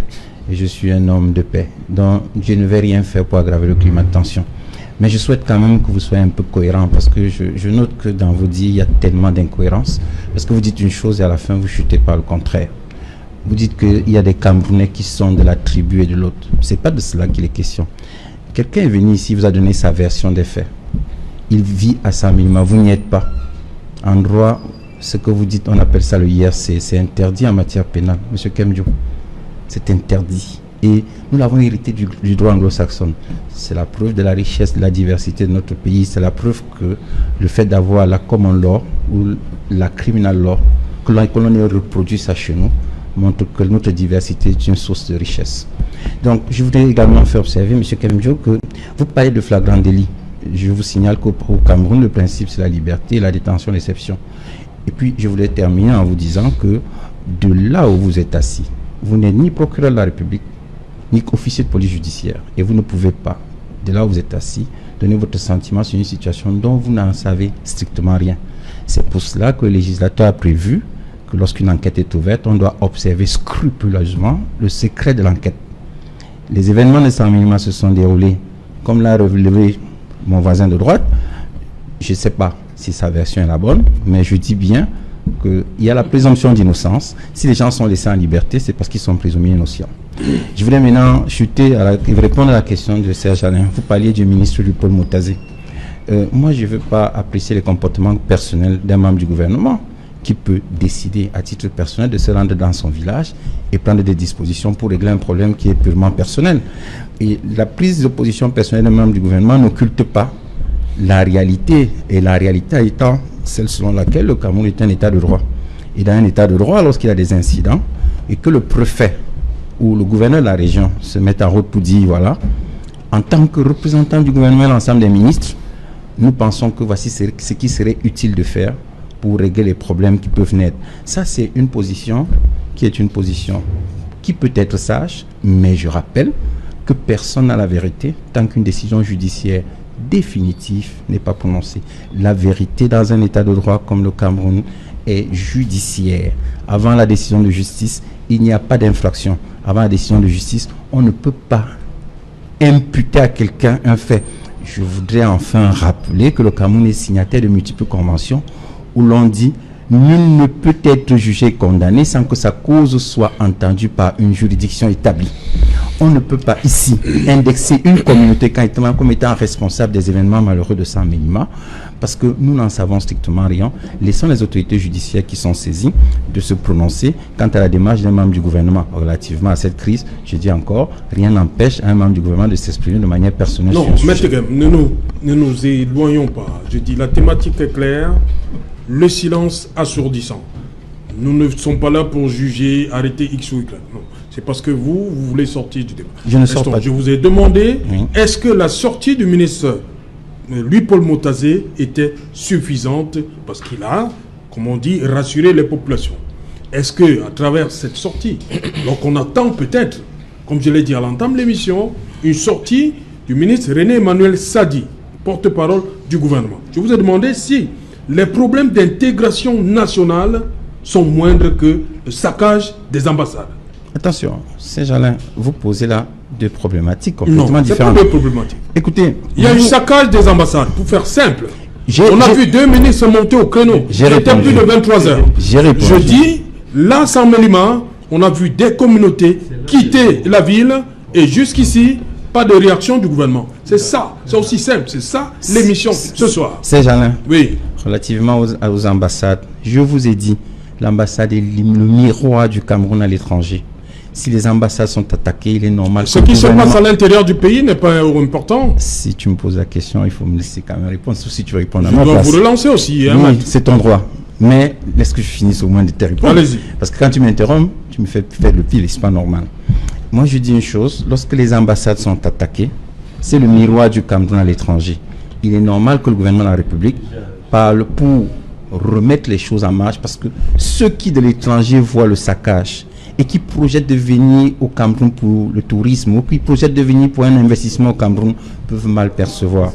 Et je suis un homme de paix. Donc, je ne vais rien faire pour aggraver le climat de tension. Mais je souhaite quand même que vous soyez un peu cohérent, parce que je note que dans vos dires, il y a tellement d'incohérences. Parce que vous dites une chose et à la fin, vous chutez par le contraire. Vous dites qu'il y a des Camerounais qui sont de la tribu et de l'autre. Ce n'est pas de cela qu'il est question. Quelqu'un est venu ici, vous a donné sa version des faits. Il vit à San Mélima, vous n'y êtes pas. En droit, ce que vous dites, on appelle ça le IRC, c'est interdit en matière pénale. Monsieur Kemjo, c'est interdit. Et nous l'avons hérité du droit anglo-saxon. C'est la preuve de la richesse, de la diversité de notre pays. C'est la preuve que le fait d'avoir la common law ou la criminal law, que l'on ait reproduit ça chez nous, montre que notre diversité est une source de richesse. Donc, je voudrais également faire observer, M. Kemjo, que vous parlez de flagrant délit. Je vous signale qu'au Cameroun, le principe, c'est la liberté et la détention d'exception. Et puis, je voulais terminer en vous disant que de là où vous êtes assis, vous n'êtes ni procureur de la République, ni officier de police judiciaire. Et vous ne pouvez pas, de là où vous êtes assis, donner votre sentiment sur une situation dont vous n'en savez strictement rien. C'est pour cela que le législateur a prévu que lorsqu'une enquête est ouverte, on doit observer scrupuleusement le secret de l'enquête. Les événements de San Mélima se sont déroulés, comme l'a relevé mon voisin de droite. Je ne sais pas si sa version est la bonne, mais je dis bien qu'il y a la présomption d'innocence. Si les gens sont laissés en liberté, c'est parce qu'ils sont présumés innocents. Je voulais maintenant répondre à la question de Serge Alain. Vous parliez du ministre Louis-Paul Moutazé. Moi, je ne veux pas apprécier les comportements personnels d'un membre du gouvernement qui peut décider à titre personnel de se rendre dans son village et prendre des dispositions pour régler un problème qui est purement personnel. Et la prise de position personnelle d'un membre du gouvernement n'occulte pas la réalité, et la réalité étant celle selon laquelle le Cameroun est un état de droit. Et dans un état de droit, lorsqu'il y a des incidents et que le préfet ou le gouverneur de la région se met en route pour dire, voilà, en tant que représentant du gouvernement et l'ensemble des ministres, nous pensons que voici ce qui serait utile de faire pour régler les problèmes qui peuvent naître. Ça, c'est une position qui peut être sage, mais je rappelle que personne n'a la vérité tant qu'une décision judiciaire définitive n'est pas prononcée. La vérité dans un état de droit comme le Cameroun est judiciaire. Avant la décision de justice, il n'y a pas d'infraction. Avant la décision de justice, on ne peut pas imputer à quelqu'un un fait. Je voudrais enfin rappeler que le Cameroun est signataire de multiples conventions où l'on dit nul ne peut être jugé condamné sans que sa cause soit entendue par une juridiction établie. on ne peut pas ici indexer une communauté comme étant responsable des événements malheureux de Sam Ménima, parce que nous n'en savons strictement rien. Laissons les autorités judiciaires qui sont saisies de se prononcer quant à la démarche d'un membre du gouvernement relativement à cette crise. Je dis encore, rien n'empêche un membre du gouvernement de s'exprimer de manière personnelle. Non, Maître Guem, ne nous éloignons pas. Je dis, la thématique est claire, le silence assourdissant. Nous ne sommes pas là pour juger, arrêter X ou Y. Non, c'est parce que vous voulez sortir du débat. Je ne sors pas. Je vous ai demandé, est-ce que la sortie du ministre Louis-Paul Motazé était suffisante parce qu'il a, comme on dit, rassuré les populations. Est-ce que à travers cette sortie, donc on attend peut-être, comme je l'ai dit à l'entame de l'émission, une sortie du ministre René Emmanuel Sadi, porte-parole du gouvernement. Je vous ai demandé si les problèmes d'intégration nationale sont moindres que le saccage des ambassades. Attention, Saint-Jalin, vous posez là deux problématiques complètement différentes. Non, c'est pas deux problématiques. Écoutez, il y a un saccage des ambassades, pour faire simple. On a vu deux ministres monter au créneau. C'était plus de 23 heures. Je dis, là, Sam Ménima, on a vu des communautés quitter la ville et jusqu'ici, pas de réaction du gouvernement. C'est ça, c'est aussi simple. C'est ça l'émission ce soir. Saint-Jalin, oui. Relativement aux ambassades, je vous ai dit, l'ambassade est le miroir du Cameroun à l'étranger. Si les ambassades sont attaquées, il est normal. Ce qui se passe à l'intérieur du pays n'est pas important. Si tu me poses la question, il faut me laisser quand même répondre. Sauf si tu veux répondre à ma place. Je dois vous relancer aussi. Hein, oui, c'est ton droit. Mais laisse que je finisse au moins de te répondre. Allez-y. Parce que quand tu m'interromps, tu me fais faire le pire, c'est pas normal. Moi, je dis une chose. Lorsque les ambassades sont attaquées, c'est le miroir du Cameroun à l'étranger. Il est normal que le gouvernement de la République parle pour remettre les choses en marche, parce que ceux qui de l'étranger voient le saccage et qui projettent de venir au Cameroun pour le tourisme ou qui projettent de venir pour un investissement au Cameroun peuvent mal percevoir.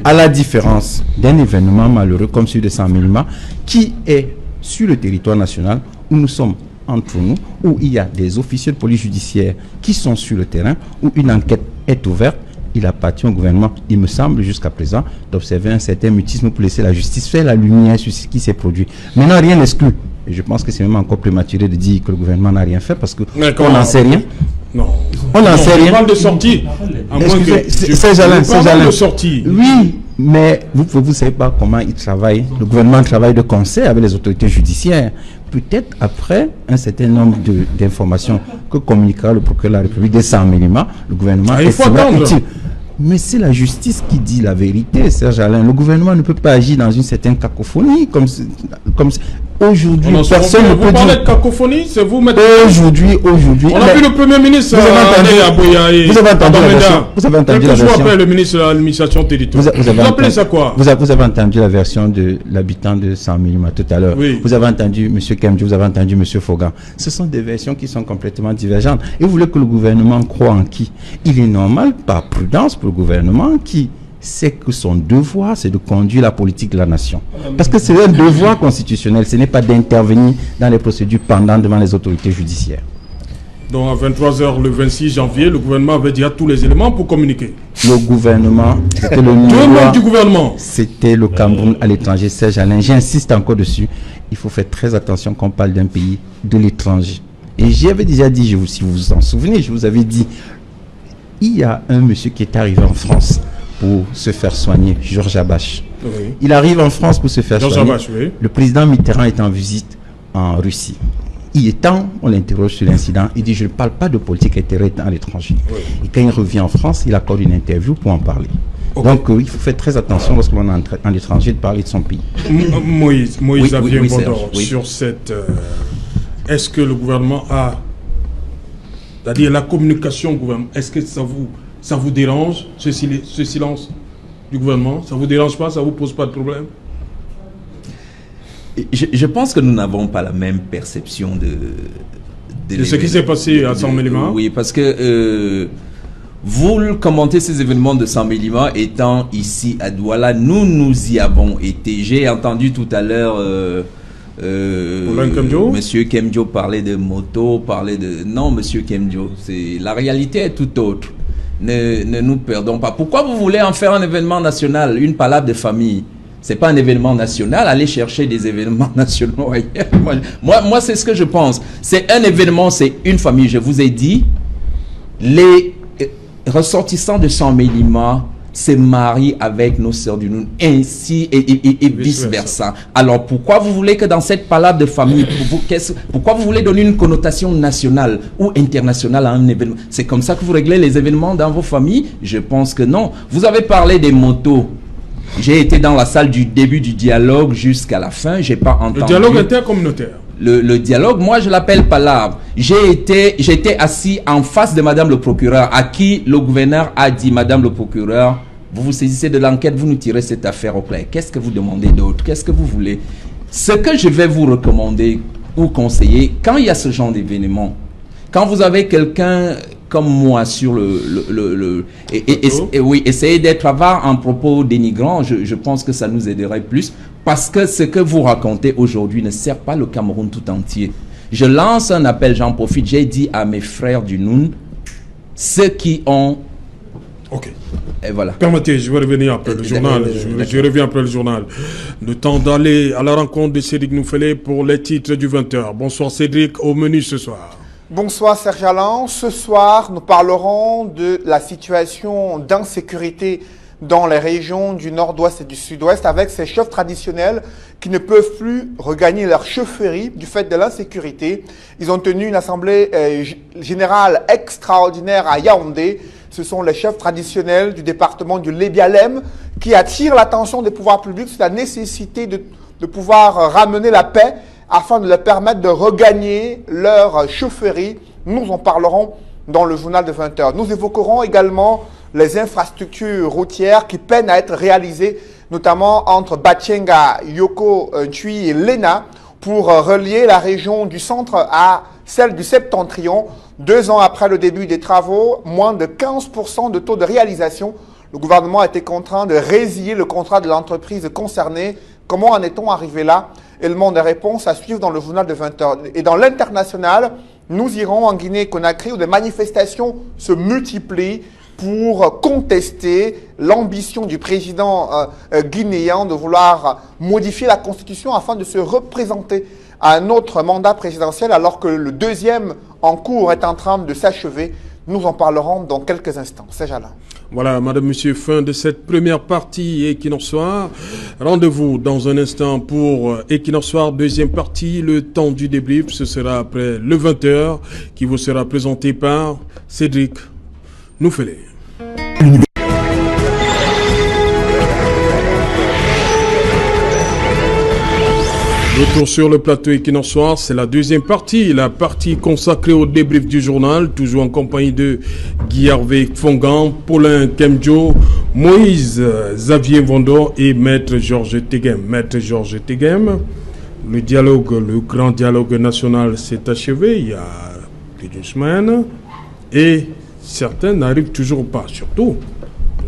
À la différence d'un événement malheureux comme celui de Sam Ménima qui est sur le territoire national où nous sommes entre nous, où il y a des officiers de police judiciaire qui sont sur le terrain, où une enquête est ouverte. Il appartient au gouvernement, il me semble jusqu'à présent, d'observer un certain mutisme pour laisser la justice faire la lumière sur ce qui s'est produit. Maintenant, rien n'exclut. Et je pense que c'est même encore prématuré de dire que le gouvernement n'a rien fait parce qu'on n'en sait rien. Non. On n'en sait rien. On parle de sortie. Saint-Jalin. De sortie. Oui, mais vous ne savez pas comment il travaille. Le gouvernement travaille de concert avec les autorités judiciaires. Peut-être après un certain nombre d'informations que communiquera le procureur de la République de Sam Ménima, le gouvernement estimera utile. Mais c'est la justice qui dit la vérité, Serge Alain. Le gouvernement ne peut pas agir dans une certaine cacophonie comme aujourd'hui. Personne ne peut dire. Vous parlez de cacophonie, c'est vous mettez. Aujourd'hui. On a vu le Premier ministre. Vous avez entendu la version. Vous avez entendu la version. Après le ministre de l'administration territoriale. Vous appelez ça quoi? Vous avez entendu la version de l'habitant de Sam Ménima tout à l'heure. Oui. Vous avez entendu M. Kemdjo, vous avez entendu M. Fogan. Ce sont des versions qui sont complètement divergentes. Et vous voulez que le gouvernement croie en qui? Il est normal, par prudence, pour le gouvernement qui sait que son devoir, c'est de conduire la politique de la nation. Parce que c'est un devoir constitutionnel, ce n'est pas d'intervenir dans les procédures pendantes devant les autorités judiciaires. Donc à 23h le 26 janvier, le gouvernement avait déjà tous les éléments pour communiquer. Le gouvernement, c'était le miroir du gouvernement. C'était le Cameroun à l'étranger, Serge Alain. J'insiste encore dessus. Il faut faire très attention quand on parle d'un pays de l'étranger. Et j'y avais déjà dit, si vous vous en souvenez, je vous avais dit, il y a un monsieur qui est arrivé en France pour se faire soigner, Georges Habache. Oui. Il arrive en France pour se faire soigner. Habache, oui. Le président Mitterrand est en visite en Russie. Il est temps, on l'interroge sur l'incident, il dit je ne parle pas de politique intérieure à l'étranger. Oui. Et quand il revient en France, il accorde une interview pour en parler. Okay. Donc il faut faire très attention lorsque l'on est en étranger de parler de son pays. Moïse Bondor, sur cette... est-ce que le gouvernement a... C'est-à-dire la communication au gouvernement, est-ce que ça vous dérange, ce silence du gouvernement? Ça ne vous dérange pas? Ça ne vous pose pas de problème? Je pense que nous n'avons pas la même perception de ce qui s'est passé à Sam Ménima. Oui, parce que vous commentez ces événements de Sam Ménima étant ici à Douala. Nous y avons été. J'ai entendu tout à l'heure... Monsieur Kemdjo parlait de moto, Non, Monsieur Kemdjo, la réalité est tout autre. Ne nous perdons pas. Pourquoi vous voulez en faire un événement national, une palabre de famille? C'est pas un événement national. Allez chercher des événements nationaux ailleurs. Moi c'est ce que je pense. C'est un événement, c'est une famille. Je vous ai dit, les ressortissants de Saint-Mélima se marient avec nos sœurs du Noun, ainsi et vice-versa. Alors pourquoi vous voulez que dans cette palabre de famille, pourquoi vous voulez donner une connotation nationale ou internationale à un événement? C'est comme ça que vous réglez les événements dans vos familles? Je pense que non. Vous avez parlé des motos. J'ai été dans la salle du début du dialogue jusqu'à la fin, j'ai pas entendu. Le dialogue intercommunautaire. Le dialogue, moi je l'appelle palabre. J'étais assis en face de madame le procureur, à qui le gouverneur a dit: madame le procureur, vous vous saisissez de l'enquête, vous nous tirez cette affaire au clair. Qu'est-ce que vous demandez d'autre? Qu'est-ce que vous voulez? Ce que je vais vous recommander ou conseiller, quand il y a ce genre d'événement, quand vous avez quelqu'un comme moi sur oui, essayez d'être avare en propos dénigrants, je pense que ça nous aiderait plus, parce que ce que vous racontez aujourd'hui ne sert pas le Cameroun tout entier. Je lance un appel, j'en profite, j'ai dit à mes frères du Noun, ceux qui ont... Ok. Et voilà. Permettez, je vais revenir après le journal. Je reviens après le journal. Le temps d'aller à la rencontre de Cédric Noufélé pour les titres du 20h. Bonsoir Cédric, au menu ce soir. Bonsoir Serge Alain. Ce soir, nous parlerons de la situation d'insécurité dans les régions du nord-ouest et du sud-ouest avec ces chefs traditionnels qui ne peuvent plus regagner leur chefferie du fait de l'insécurité. Ils ont tenu une assemblée générale extraordinaire à Yaoundé. Ce sont les chefs traditionnels du département du Lébialem qui attirent l'attention des pouvoirs publics sur la nécessité de pouvoir ramener la paix afin de leur permettre de regagner leur chefferie. Nous en parlerons dans le journal de 20h. Nous évoquerons également les infrastructures routières qui peinent à être réalisées, notamment entre Batienga, Yoko, Tui et Lena, pour relier la région du centre à celle du septentrion. 2 ans après le début des travaux, moins de 15% de taux de réalisation. Le gouvernement a été contraint de résilier le contrat de l'entreprise concernée. Comment en est-on arrivé là? Élément de réponse à suivre dans le journal de 20h. Et dans l'international, nous irons en Guinée-Conakry où des manifestations se multiplient pour contester l'ambition du président guinéen de vouloir modifier la constitution afin de se représenter à un autre mandat présidentiel alors que le deuxième en cours est en train de s'achever. Nous en parlerons dans quelques instants. C'est Jala. Voilà, madame, monsieur, fin de cette première partie Equinox Soir. Rendez-vous dans un instant pour Equinox Soir, deuxième partie. Le temps du débrief, ce sera après le 20h qui vous sera présenté par Cédric Noufélé. Retour sur le plateau Equinox Soir, c'est la deuxième partie, la partie consacrée au débrief du journal, toujours en compagnie de Guy Hervé Fongan, Paulin Kemjo, Moïse Xavier Vondor et Maître Georges Teghem. Maître Georges Teghem, le dialogue, le grand dialogue national s'est achevé il y a plus d'une semaine et certains n'arrivent toujours pas, surtout,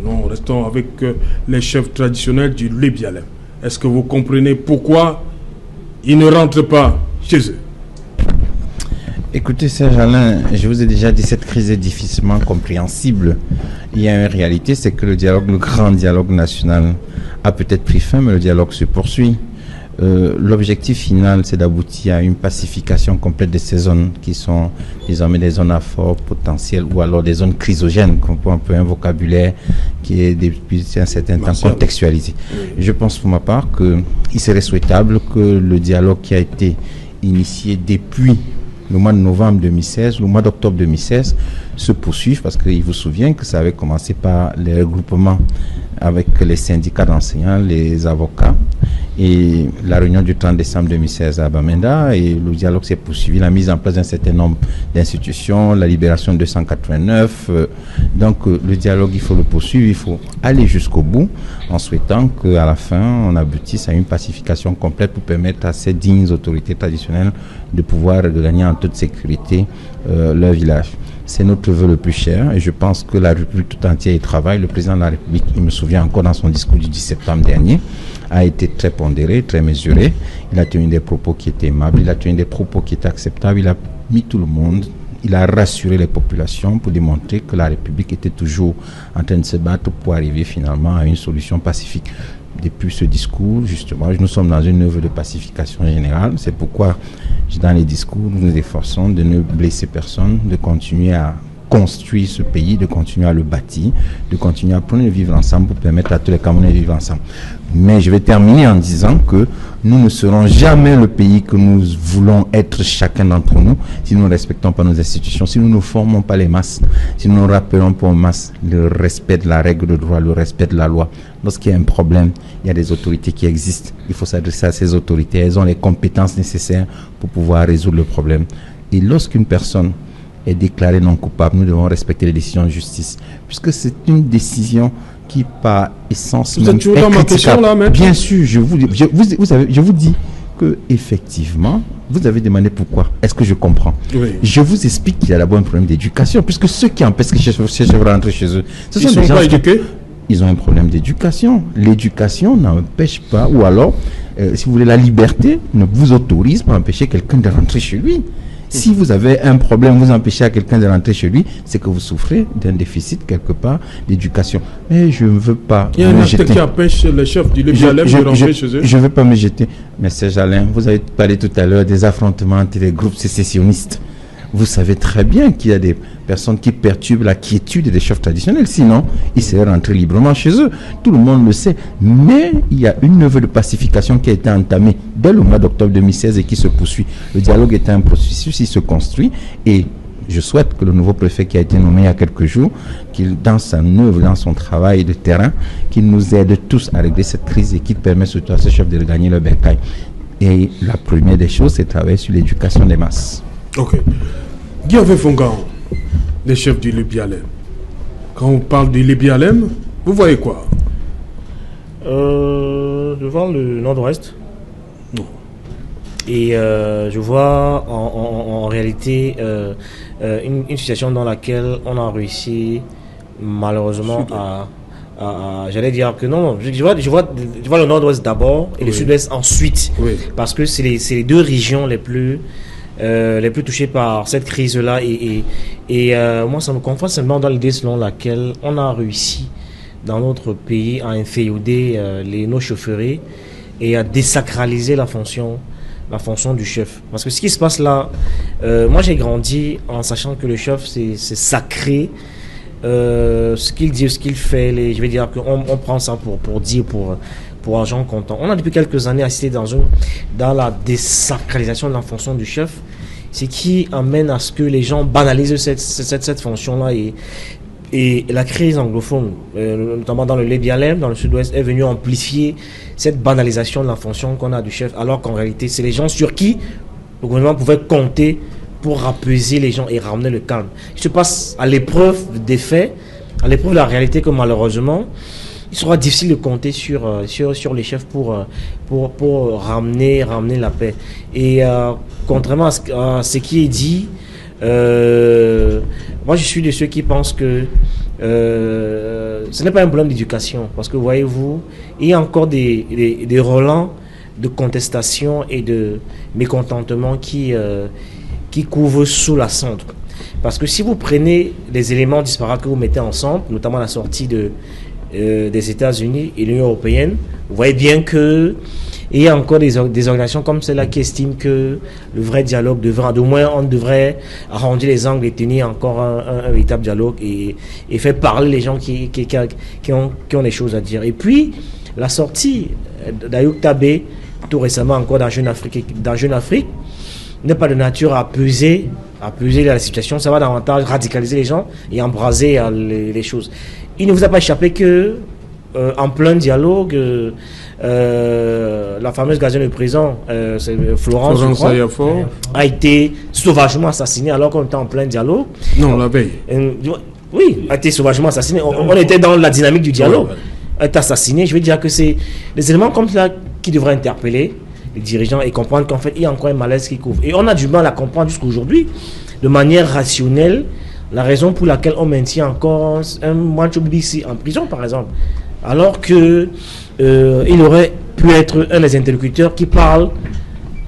nous restons avec les chefs traditionnels du Lébialem. Est-ce que vous comprenez pourquoi ils ne rentrent pas chez eux? Écoutez Serge Alain, je vous ai déjà dit, cette crise est difficilement compréhensible. Il y a une réalité, c'est que le dialogue, le grand dialogue national a peut-être pris fin, mais le dialogue se poursuit. L'objectif final, c'est d'aboutir à une pacification complète de ces zones qui sont désormais des zones à fort potentiel ou alors des zones chrysogènes, qu'on peut employer un vocabulaire qui est depuis un certain temps contextualisé. Je pense pour ma part qu'il serait souhaitable que le dialogue qui a été initié depuis le mois de novembre 2016, le mois d'octobre 2016, se poursuive parce qu'il vous souvient que ça avait commencé par les regroupements avec les syndicats d'enseignants, les avocats et la réunion du 30 décembre 2016 à Bamenda, et le dialogue s'est poursuivi, la mise en place d'un certain nombre d'institutions, la libération de 289. Donc le dialogue, il faut le poursuivre, il faut aller jusqu'au bout en souhaitant qu'à la fin on aboutisse à une pacification complète pour permettre à ces dignes autorités traditionnelles de pouvoir regagner en toute sécurité leur village. C'est notre vœu le plus cher et je pense que la République tout entière y travaille. Le président de la République, il me souvient encore dans son discours du 10 septembre dernier, a été très pondéré, très mesuré. Il a tenu des propos qui étaient aimables, il a tenu des propos qui étaient acceptables, il a mis tout le monde, il a rassuré les populations pour démontrer que la République était toujours en train de se battre pour arriver finalement à une solution pacifique. Depuis ce discours, justement, nous sommes dans une œuvre de pacification générale. C'est pourquoi, dans les discours, nous nous efforçons de ne blesser personne, de continuer à construire ce pays, de continuer à le bâtir, de continuer à prendre le vivre ensemble pour permettre à tous les Camerounais de vivre ensemble. Mais je vais terminer en disant que nous ne serons jamais le pays que nous voulons être chacun d'entre nous si nous ne respectons pas nos institutions, si nous ne formons pas les masses, si nous ne rappelons pas aux masses le respect de la règle de droit, le respect de la loi. Lorsqu'il y a un problème, il y a des autorités qui existent. Il faut s'adresser à ces autorités. Elles ont les compétences nécessaires pour pouvoir résoudre le problème. Et lorsqu'une personne est déclarée non coupable, nous devons respecter les décisions de justice, puisque c'est une décision qui, par essence, vous êtes toujours dans ma question là, maître? Bien sûr, je vous dis que effectivement, vous avez demandé pourquoi. Est-ce que je comprends? Oui. Je vous explique qu'il y a d'abord un problème d'éducation, puisque ceux qui empêchent que ces chefs rentrer chez eux, ce sont des gens pas éduqués. Ils ont un problème d'éducation. L'éducation n'empêche pas, ou alors, si vous voulez, la liberté ne vous autorise pas à empêcher quelqu'un de rentrer chez lui. Si vous avez un problème, vous empêchez à quelqu'un de rentrer chez lui, c'est que vous souffrez d'un déficit quelque part d'éducation. Mais je ne veux pas. Il y a un acte qui empêche les chefs du Lébialem de rentrer chez eux. Je ne veux pas me jeter. Mais Serge Alain, vous avez parlé tout à l'heure des affrontements entre les groupes sécessionnistes. Vous savez très bien qu'il y a des personnes qui perturbent la quiétude des chefs traditionnels. Sinon, ils seraient rentrés librement chez eux. Tout le monde le sait. Mais il y a une œuvre de pacification qui a été entamée dès le mois d'octobre 2016 et qui se poursuit. Le dialogue est un processus, il se construit. Et je souhaite que le nouveau préfet qui a été nommé il y a quelques jours, qu'il, dans sa œuvre, dans son travail de terrain, qu'il nous aide tous à régler cette crise et qu'il permette surtout à ces chefs de regagner leur bercail. Et la première des choses, c'est de travailler sur l'éducation des masses. Ok. Guillaume Fongan, les chefs du Lébialem. Quand on parle du Lébialem, vous voyez quoi? Devant le nord-ouest. Non. Et je vois en réalité une situation dans laquelle on a réussi malheureusement j'allais dire que non, je vois le nord-ouest d'abord et le sud-ouest ensuite. Oui. Parce que c'est les deux régions les plus touchées par cette crise-là. Et moi, ça me conforte seulement dans l'idée selon laquelle on a réussi dans notre pays à inféoder nos chauffeuries et à désacraliser la fonction du chef. Parce que ce qui se passe là, moi j'ai grandi en sachant que le chef c'est sacré. Ce qu'il dit, ce qu'il fait, je vais dire qu'on prend ça pour dire, pour argent comptant. On a depuis quelques années assisté dans la désacralisation de la fonction du chef, ce qui amène à ce que les gens banalisent cette fonction-là et la crise anglophone, notamment dans le Lébialem, dans le sud-ouest, est venue amplifier cette banalisation de la fonction qu'on a du chef, alors qu'en réalité, c'est les gens sur qui le gouvernement pouvait compter pour apaiser les gens et ramener le calme. Il se passe à l'épreuve des faits, à l'épreuve de la réalité que malheureusement, il sera difficile de compter sur les chefs pour ramener la paix. Et contrairement à ce qui est dit, moi je suis de ceux qui pensent que ce n'est pas un problème d'éducation, parce que voyez-vous, il y a encore des relents de contestation et de mécontentement qui couvrent sous la cendre. Parce que si vous prenez les éléments disparates que vous mettez ensemble, notamment la sortie des États-Unis et l'Union européenne, vous voyez bien que il y a encore des organisations comme celle-là qui estiment que le vrai dialogue au moins on devrait arrondir les angles et tenir encore un véritable dialogue et faire parler les gens qui ont des choses à dire. Et puis la sortie d'Ayoub Tabé tout récemment encore dans Jeune Afrique n'est pas de nature à peser la situation. Ça va davantage radicaliser les gens et embraser les choses. Il ne vous a pas échappé que en plein dialogue, la fameuse gardienne de prison, Florence Ayafort, a été sauvagement assassinée alors qu'on était en plein dialogue. Non, la veille. Oui, a été sauvagement assassinée. On était dans la dynamique du dialogue. Elle est assassinée. Je veux dire que c'est des éléments comme ça qui devraient interpeller les dirigeants et comprendre qu'en fait, il y a encore un malaise qui couvre. Et on a du mal à comprendre jusqu'à aujourd'hui, de manière rationnelle, la raison pour laquelle on maintient encore un Mwancho BBC en prison, par exemple. Alors que il aurait pu être un des interlocuteurs qui parle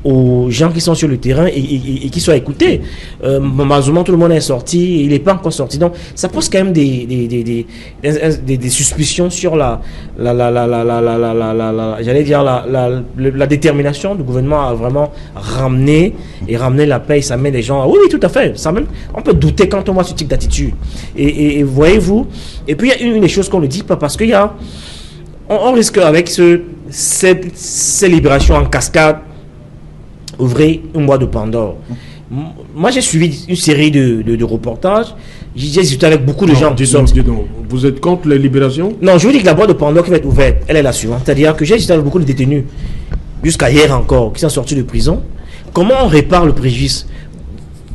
aux gens qui sont sur le terrain et qui soient écoutés. Malheureusement, tout le monde est sorti, il n'est pas encore sorti. Donc, ça pose quand même des suspicions sur la détermination du gouvernement à vraiment ramener la paix. Ça met les gens. Oui, tout à fait. Ça même, on peut douter quand on voit ce type d'attitude. Et voyez-vous. Et puis, il y a une des choses qu'on ne dit pas parce qu'il y a. On risque avec ces libérations en cascade ouvrir une boîte de Pandore. Moi, j'ai suivi une série de reportages. J'ai discuté avec beaucoup de gens. Vous êtes contre les libérations? Non, je vous dis que la boîte de Pandore qui va être ouverte, elle est la suivante. C'est-à-dire que j'ai discuté avec beaucoup de détenus, jusqu'à hier encore, qui sont sortis de prison. Comment on répare le préjudice?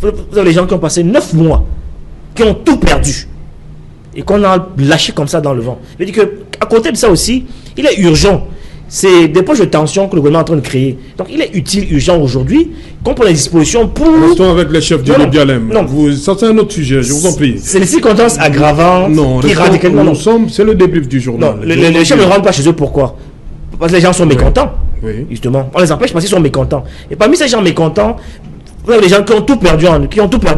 Vous avez les gens qui ont passé 9 mois, qui ont tout perdu, et qu'on a lâché comme ça dans le vent. Je dis qu'à côté de ça aussi, il est urgent. C'est des poches de tension que le gouvernement est en train de créer. Donc il est utile, urgent aujourd'hui, qu'on prenne les dispositions pour... Restons avec les chefs du Lébialem. Ça c'est un autre sujet, je vous en prie. C'est les circonstances aggravantes qui radicalement... C'est le débrief du journal. Non, les chefs ne rentrent pas chez eux, pourquoi? Parce que les gens sont mécontents. Oui. Justement. On les empêche parce qu'ils sont mécontents. Et parmi ces gens mécontents, vous avez les gens qui ont tout perdu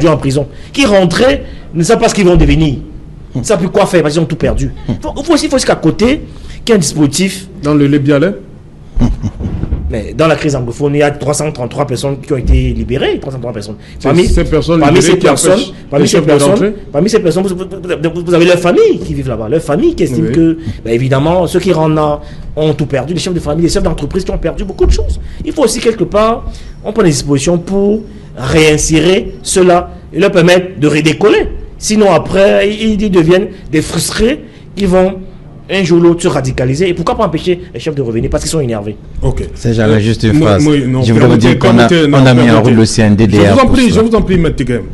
en prison, qui rentraient, ne savent pas ce qu'ils vont devenir. Ils ne savent plus quoi faire parce qu'ils ont tout perdu. Il faut aussi qu'à côté, qu'il y ait un dispositif. Dans le Lébialem. Mais dans la crise anglophone, il y a 333 personnes qui ont été libérées. 333 personnes. Parmi ces personnes, vous avez leurs familles qui vivent là-bas. Leurs familles qui estiment que, évidemment, ceux qui rentrent là ont tout perdu. Les chefs de famille, les chefs d'entreprise qui ont perdu beaucoup de choses. Il faut aussi, quelque part, on prend des dispositions pour réinsérer ceux-là et leur permettre de redécoller. Sinon, après, ils deviennent des frustrés qui vont un jour ou l'autre se radicaliser. Et pourquoi pas empêcher les chefs de revenir? Parce qu'ils sont énervés. Ok. C'est jamais juste une phrase. Je voudrais vous dire qu'on a mis en route le CNDDR. Je vous en prie, Maître Tighem.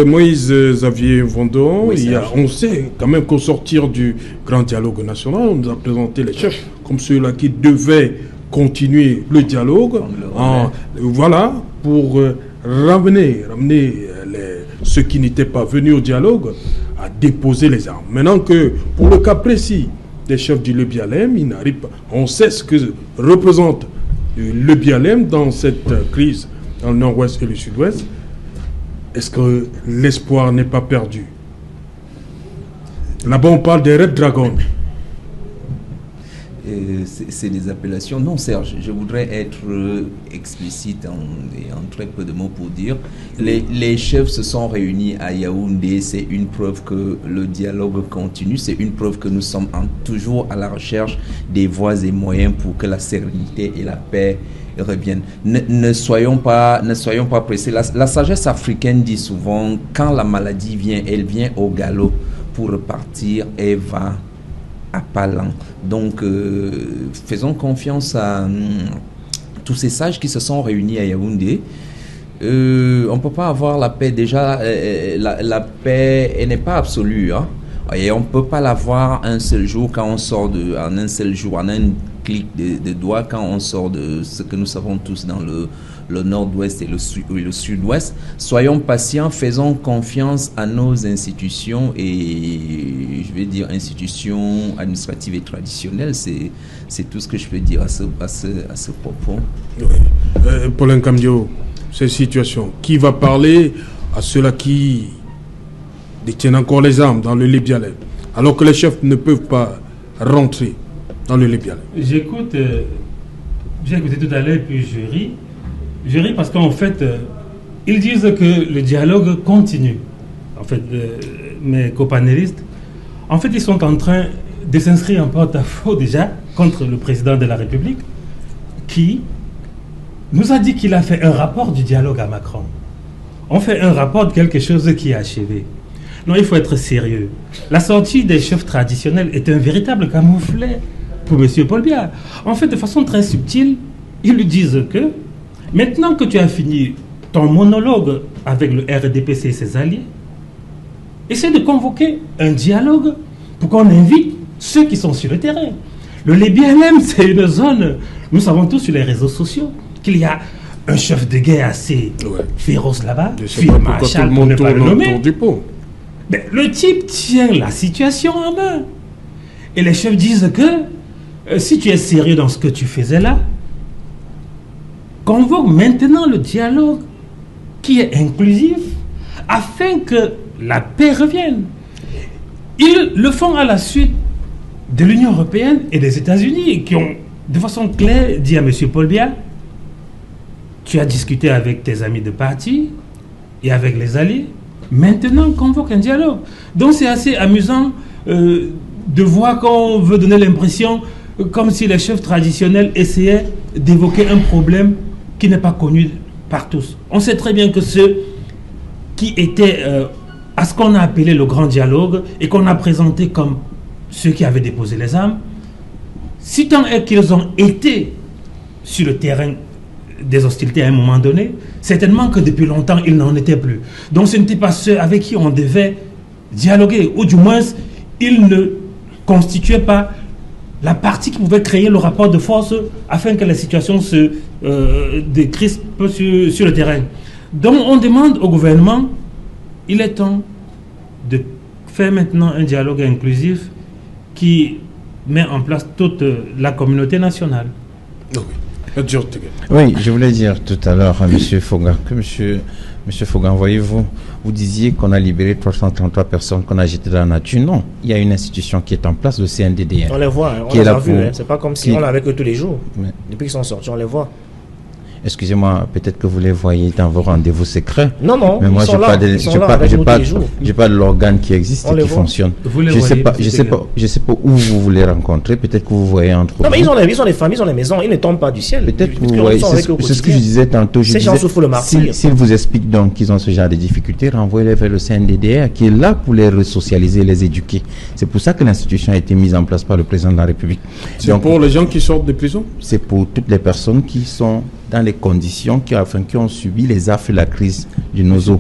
Moïse Xavier Vondon, on sait quand même qu'au sortir du grand dialogue national, on nous a présenté les chefs comme ceux-là qui devaient continuer le dialogue. Voilà, pour ramener ceux qui n'étaient pas venus au dialogue à déposer les armes. Maintenant que, pour le cas précis des chefs du Lébialem, ils n'arrivent pas. On sait ce que représente le Lébialem dans cette crise dans le nord-ouest et le sud-ouest. Est-ce que l'espoir n'est pas perdu? Là-bas, on parle des Red Dragons. C'est des appellations. Non, Serge, je voudrais être explicite en très peu de mots pour dire. Les chefs se sont réunis à Yaoundé. C'est une preuve que le dialogue continue. C'est une preuve que nous sommes toujours à la recherche des voies et moyens pour que la sérénité et la paix reviennent. Ne soyons pas pressés. La sagesse africaine dit souvent, quand la maladie vient, elle vient au galop. Pour repartir, elle va à pas lent. Donc, faisons confiance à tous ces sages qui se sont réunis à Yaoundé. On ne peut pas avoir la paix. Déjà, la paix, elle n'est pas absolue. Hein? Et on ne peut pas l'avoir un seul jour quand on sort en un seul jour, en un clic de doigts, quand on sort de ce que nous savons tous dans le nord-ouest et le sud-ouest. Soyons patients, faisons confiance à nos institutions et je vais dire institutions administratives et traditionnelles. C'est tout ce que je peux dire à ce propos. Oui. Paulin Kamdio, ces situations, qui va parler à ceux-là qui détiennent encore les armes dans le Lébialem, alors que les chefs ne peuvent pas rentrer dans le Lébialem? J'ai écouté tout à l'heure et puis je ris. Je ris parce qu'en fait, ils disent que le dialogue continue. En fait, mes copanélistes, en fait, ils sont en train de s'inscrire en porte-à-faux déjà contre le président de la République qui nous a dit qu'il a fait un rapport du dialogue à Macron. On fait un rapport de quelque chose qui est achevé. Non, il faut être sérieux. La sortie des chefs traditionnels est un véritable camouflet pour M. Paul Biya. En fait, de façon très subtile, ils lui disent que maintenant que tu as fini ton monologue avec le RDPC et ses alliés, essaie de convoquer un dialogue pour qu'on invite ceux qui sont sur le terrain. Le Lébialem, c'est une zone, nous savons tous sur les réseaux sociaux, qu'il y a un chef de guerre assez féroce là-bas, Phil Marshall, pour ne pas le nommer. Mais le type tient la situation en main. Et les chefs disent que si tu es sérieux dans ce que tu faisais là, convoque maintenant le dialogue qui est inclusif afin que la paix revienne. Ils le font à la suite de l'Union européenne et des États-Unis qui ont de façon claire dit à M. Paul Biya, tu as discuté avec tes amis de parti et avec les alliés, maintenant convoque un dialogue. Donc c'est assez amusant de voir qu'on veut donner l'impression comme si les chefs traditionnels essayaient d'évoquer un problème qui n'est pas connu par tous. On sait très bien que ceux qui étaient à ce qu'on a appelé le grand dialogue et qu'on a présenté comme ceux qui avaient déposé les armes, si tant est qu'ils ont été sur le terrain des hostilités à un moment donné, certainement que depuis longtemps, ils n'en étaient plus. Donc ce n'étaient pas ceux avec qui on devait dialoguer, ou du moins, ils ne constituaient pas la partie qui pouvait créer le rapport de force afin que la situation se décrispe sur le terrain. Donc on demande au gouvernement, il est temps de faire maintenant un dialogue inclusif qui met en place toute la communauté nationale. Oui, je voulais dire tout à l'heure à M. Foga que M. Foga, voyez-vous, vous disiez qu'on a libéré 333 personnes qu'on a jetées dans la nature. Non, il y a une institution qui est en place, le CNDDR. On les voit, on les a vus. C'est pas comme si on l'avait que tous les jours. Depuis qu'ils sont sortis, on les voit. Excusez-moi, peut-être que vous les voyez dans vos rendez-vous secrets. Non, non. Mais moi, j'ai pas de l'organe qui existe et qui fonctionne. Je sais pas où vous voulez rencontrer. Peut-être que vous voyez entre vous. Non, mais ils ont les familles, ils ont les maisons. Ils ne tombent pas du ciel. Peut-être que vous voyez. C'est ce que je disais tantôt. Ces gens souffrent le martyre. S'ils vous expliquent donc qu'ils ont ce genre de difficultés, renvoyez-les vers le CNDDR qui est là pour les resocialiser, les éduquer. C'est pour ça que l'institution a été mise en place par le président de la République. C'est pour les gens qui sortent de prison? C'est pour toutes les personnes qui sont dans les conditions qui ont subi les affres et la crise du Nozo.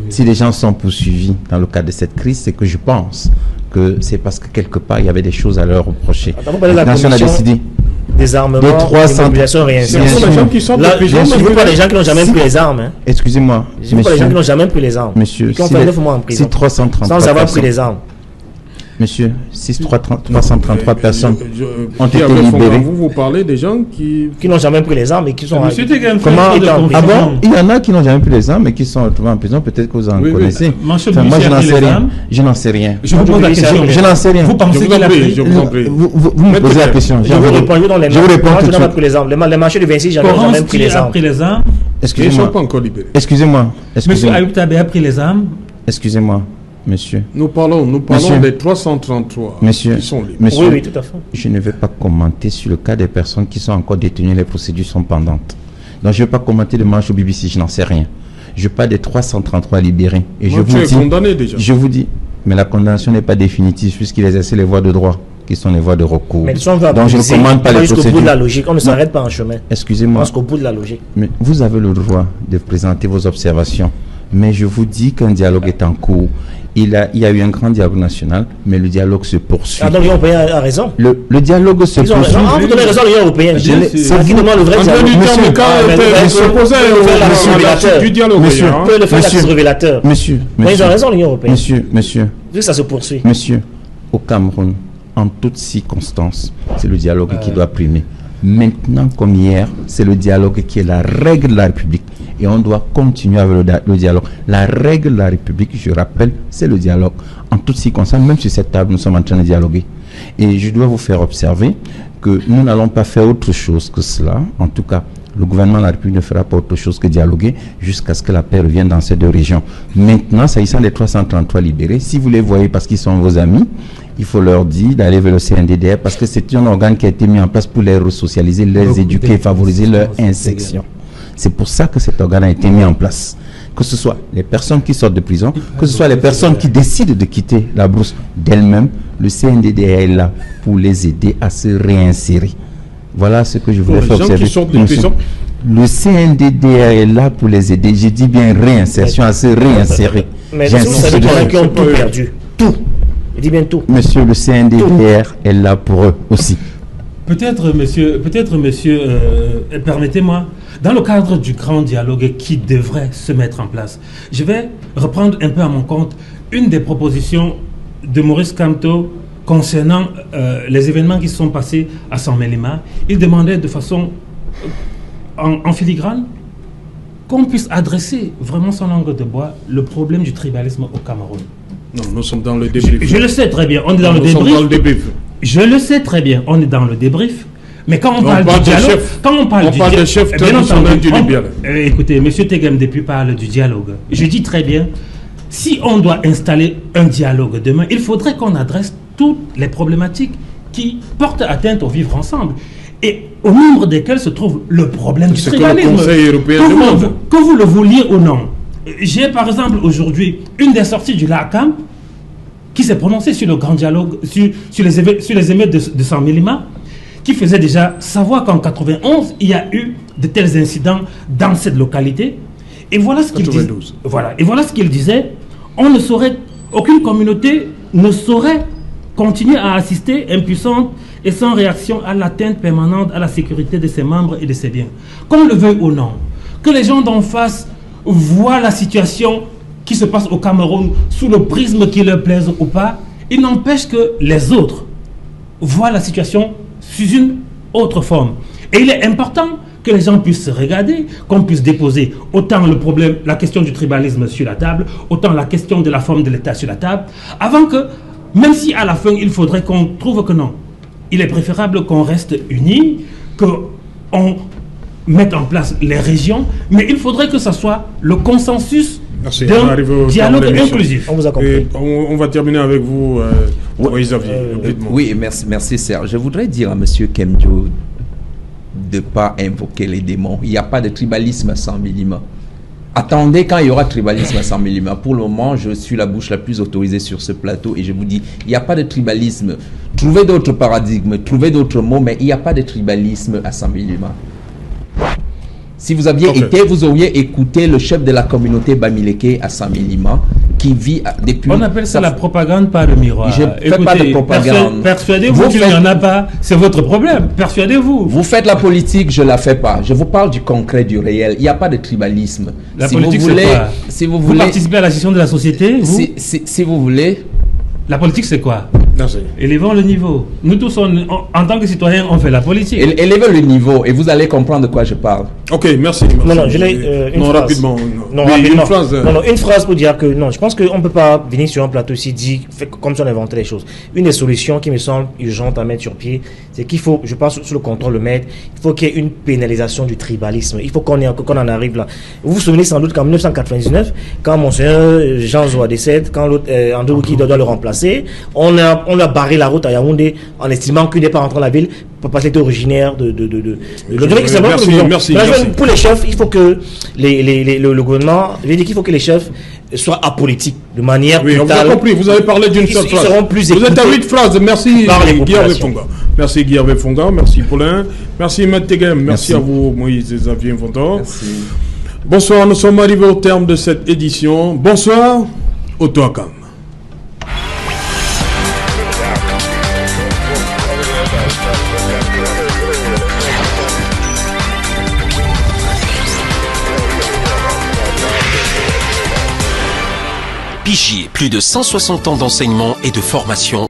Si les gens sont poursuivis dans le cadre de cette crise, c'est que je pense que c'est parce que quelque part il y avait des choses à leur reprocher. La nation a décidé des armements, des mobilisations réinsertion. C'est pour les gens qui sortent de prison. Je ne veux pas les gens qui n'ont jamais pris les armes. Excusez-moi. Je ne veux pas les gens qui n'ont jamais pris les armes. Monsieur, qui ont fait 9 mois en prison. Si 333 sans avoir pris les armes. Monsieur, 333 personnes ont été libérées. Vous parlez des gens qui n'ont jamais pris les armes et qui sont... Comment? Ah bon? Il y en a qui n'ont jamais pris les armes et qui sont retrouvés en prison. Peut-être que vous en connaissez. Moi, je n'en sais rien. Je n'en sais rien. Je vous pose la question. Je n'en sais rien. Vous pensez qu'il a pris? Je vous en prie. Vous me posez la question. Je vous réponds. Je vous réponds tout de suite. Les armes. Les marchés du 26, j'en ai jamais pris les armes. Excusez-moi. Ils ne sont pas encore libérés. Excusez-moi. Monsieur Ayoub Tabé a pris les armes. Excusez-moi. Monsieur. Nous parlons des 333 monsieur, qui sont libres. Monsieur, oui, tout à fait. Je ne vais pas commenter sur le cas des personnes qui sont encore détenues, les procédures sont pendantes. Donc je ne vais pas commenter le marche au BBC, je n'en sais rien. Je parle des 333 libérés. Et moi, je vous dis, condamné déjà. Je vous dis, mais la condamnation n'est pas définitive puisqu'il exerce les voies de droit qui sont les voies de recours. Mais donc je ne commande pas les procédures. Jusqu'au bout de la logique, on ne s'arrête pas en chemin. Excusez-moi. Jusqu'au bout de la logique. Mais vous avez le droit de présenter vos observations. Mais je vous dis qu'un dialogue est en cours. Il y a eu un grand dialogue national, mais le dialogue se poursuit. Ah, donc l'Union européenne a raison. Le dialogue se poursuit. Vous donnez raison à l'Union européenne. C'est qui demande le vrai dialogue. Monsieur, ils ont raison, l'Union européenne. Monsieur. Ça se poursuit. Monsieur, au Cameroun, en toutes circonstances, c'est le dialogue qui doit primer. Maintenant, comme hier, c'est le dialogue qui est la règle de la République. Et on doit continuer avec le dialogue. La règle de la République, je rappelle, c'est le dialogue. En toutes circonstances, même sur cette table, nous sommes en train de dialoguer. Et je dois vous faire observer que nous n'allons pas faire autre chose que cela. En tout cas, le gouvernement de la République ne fera pas autre chose que dialoguer jusqu'à ce que la paix revienne dans ces deux régions. Maintenant, s'agissant des 333 libérés, si vous les voyez parce qu'ils sont vos amis, il faut leur dire d'aller vers le CNDDR parce que c'est un organe qui a été mis en place pour les resocialiser, les éduquer et favoriser leur insertion. C'est pour ça que cet organe a été mis en place. Que ce soit les personnes qui sortent de prison, que ce soit les personnes qui décident de quitter la brousse d'elles-mêmes, le CNDDR est là pour les aider à se réinsérer. Voilà ce que je voulais faire observer. Le CNDDR est là pour les aider. Je dis bien réinsertion, à se réinsérer. Mais vous savez qu'il y en a qui ont tout perdu. Tout. Je dis bien tout. Monsieur, le CNDDR est là pour eux aussi. Peut-être, monsieur, permettez-moi, dans le cadre du grand dialogue qui devrait se mettre en place, je vais reprendre un peu à mon compte une des propositions de Maurice Kamto concernant les événements qui se sont passés à San Mélima. Il demandait de façon en filigrane, qu'on puisse adresser vraiment sans langue de bois le problème du tribalisme au Cameroun. Non, nous sommes dans le débrief. Je le sais très bien, on est dans le Nous sommes débrief. dans le débrief. Je le sais très bien, on est dans le débrief. Mais quand on parle du dialogue, quand on parle de chef traditionnel du Libéral. Écoutez, M. Tegem Depuis parle du dialogue. Je dis très bien, si on doit installer un dialogue demain, il faudrait qu'on adresse toutes les problématiques qui portent atteinte au vivre ensemble. Et au nombre desquelles se trouve le problème du tribalisme. Que le Conseil européen demande. Que vous le vouliez ou non. J'ai par exemple aujourd'hui une des sorties du LACAM qui s'est prononcée sur le grand dialogue, sur les émeutes de San Milima, qui faisait déjà savoir qu'en 91, il y a eu de tels incidents dans cette localité. Et voilà ce qu'il disait. Voilà. Et voilà ce qu'il disait. Aucune communauté ne saurait continuer à assister impuissante et sans réaction à l'atteinte permanente à la sécurité de ses membres et de ses biens. Qu'on le veuille ou non, que les gens d'en face voient la situation qui se passe au Cameroun sous le prisme qui leur plaise ou pas, il n'empêche que les autres voient la situation sous une autre forme. Et il est important que les gens puissent se regarder, qu'on puisse déposer autant le problème, la question du tribalisme sur la table, autant la question de la forme de l'État sur la table, avant que, même si à la fin il faudrait qu'on trouve que non, il est préférable qu'on reste unis, qu'on mette en place les régions, mais il faudrait que ce soit le consensus d'un dialogue inclusif. On vous a compris. On va terminer avec vous, Xavier. Oui, merci Serge. Je voudrais dire à M. Kemdio de ne pas invoquer les démons. Il n'y a pas de tribalisme à 100 millimètres. Attendez quand il y aura tribalisme à 100 millimètres. Pour le moment, je suis la bouche la plus autorisée sur ce plateau et je vous dis, il n'y a pas de tribalisme. Trouvez d'autres paradigmes, trouvez d'autres mots, mais il n'y a pas de tribalisme à 100 millimètres. Si vous aviez été, vous auriez écouté le chef de la communauté Bamileke à 100 millimètres qui vit depuis... On appelle ça la propagande par le miroir. Je ne fais pas de propagande. Persuadez-vous qu'il n'y en a pas. C'est votre problème. Persuadez-vous. Vous faites la politique, je ne la fais pas. Je vous parle du concret, du réel. Il n'y a pas de tribalisme. La politique, c'est quoi? Vous participez à la gestion de la société, vous? Si vous voulez... La politique, c'est quoi? Élevons le niveau. Nous tous, en tant que citoyens, on fait la politique. Élevez le niveau et vous allez comprendre de quoi je parle. Ok, merci. Non, je l'ai rapidement. Une phrase pour dire que non, je pense qu'on ne peut pas venir sur un plateau ici dire comme si on inventait les choses. Une des solutions qui me semble urgente à mettre sur pied, c'est qu'il faut, je pense sous le contrôle le maître, il faut qu'il y ait une pénalisation du tribalisme. Il faut qu'on en arrive là. Vous vous souvenez sans doute qu'en 1999, quand Monseigneur Jean Zoua décède, quand l'autre André Wiki doit le remplacer, on a barré la route à Yaoundé en estimant qu'il n'est pas rentré dans la ville parce qu'il était originaire de merci. Pour les chefs, il faut que le gouvernement, il faut que les chefs soient apolitiques de manière brutale. Vous avez compris, vous avez parlé d'une seule phrase. Vous êtes à 8 phrases. Merci Guillaume Fonga. Merci Guillaume Fonga, merci Paulin, merci Matt Tegem, merci à vous Moïse et Xavier Fontor. Bonsoir, nous sommes arrivés au terme de cette édition. Bonsoir, Otoakam. Pigier, plus de 160 ans d'enseignement et de formation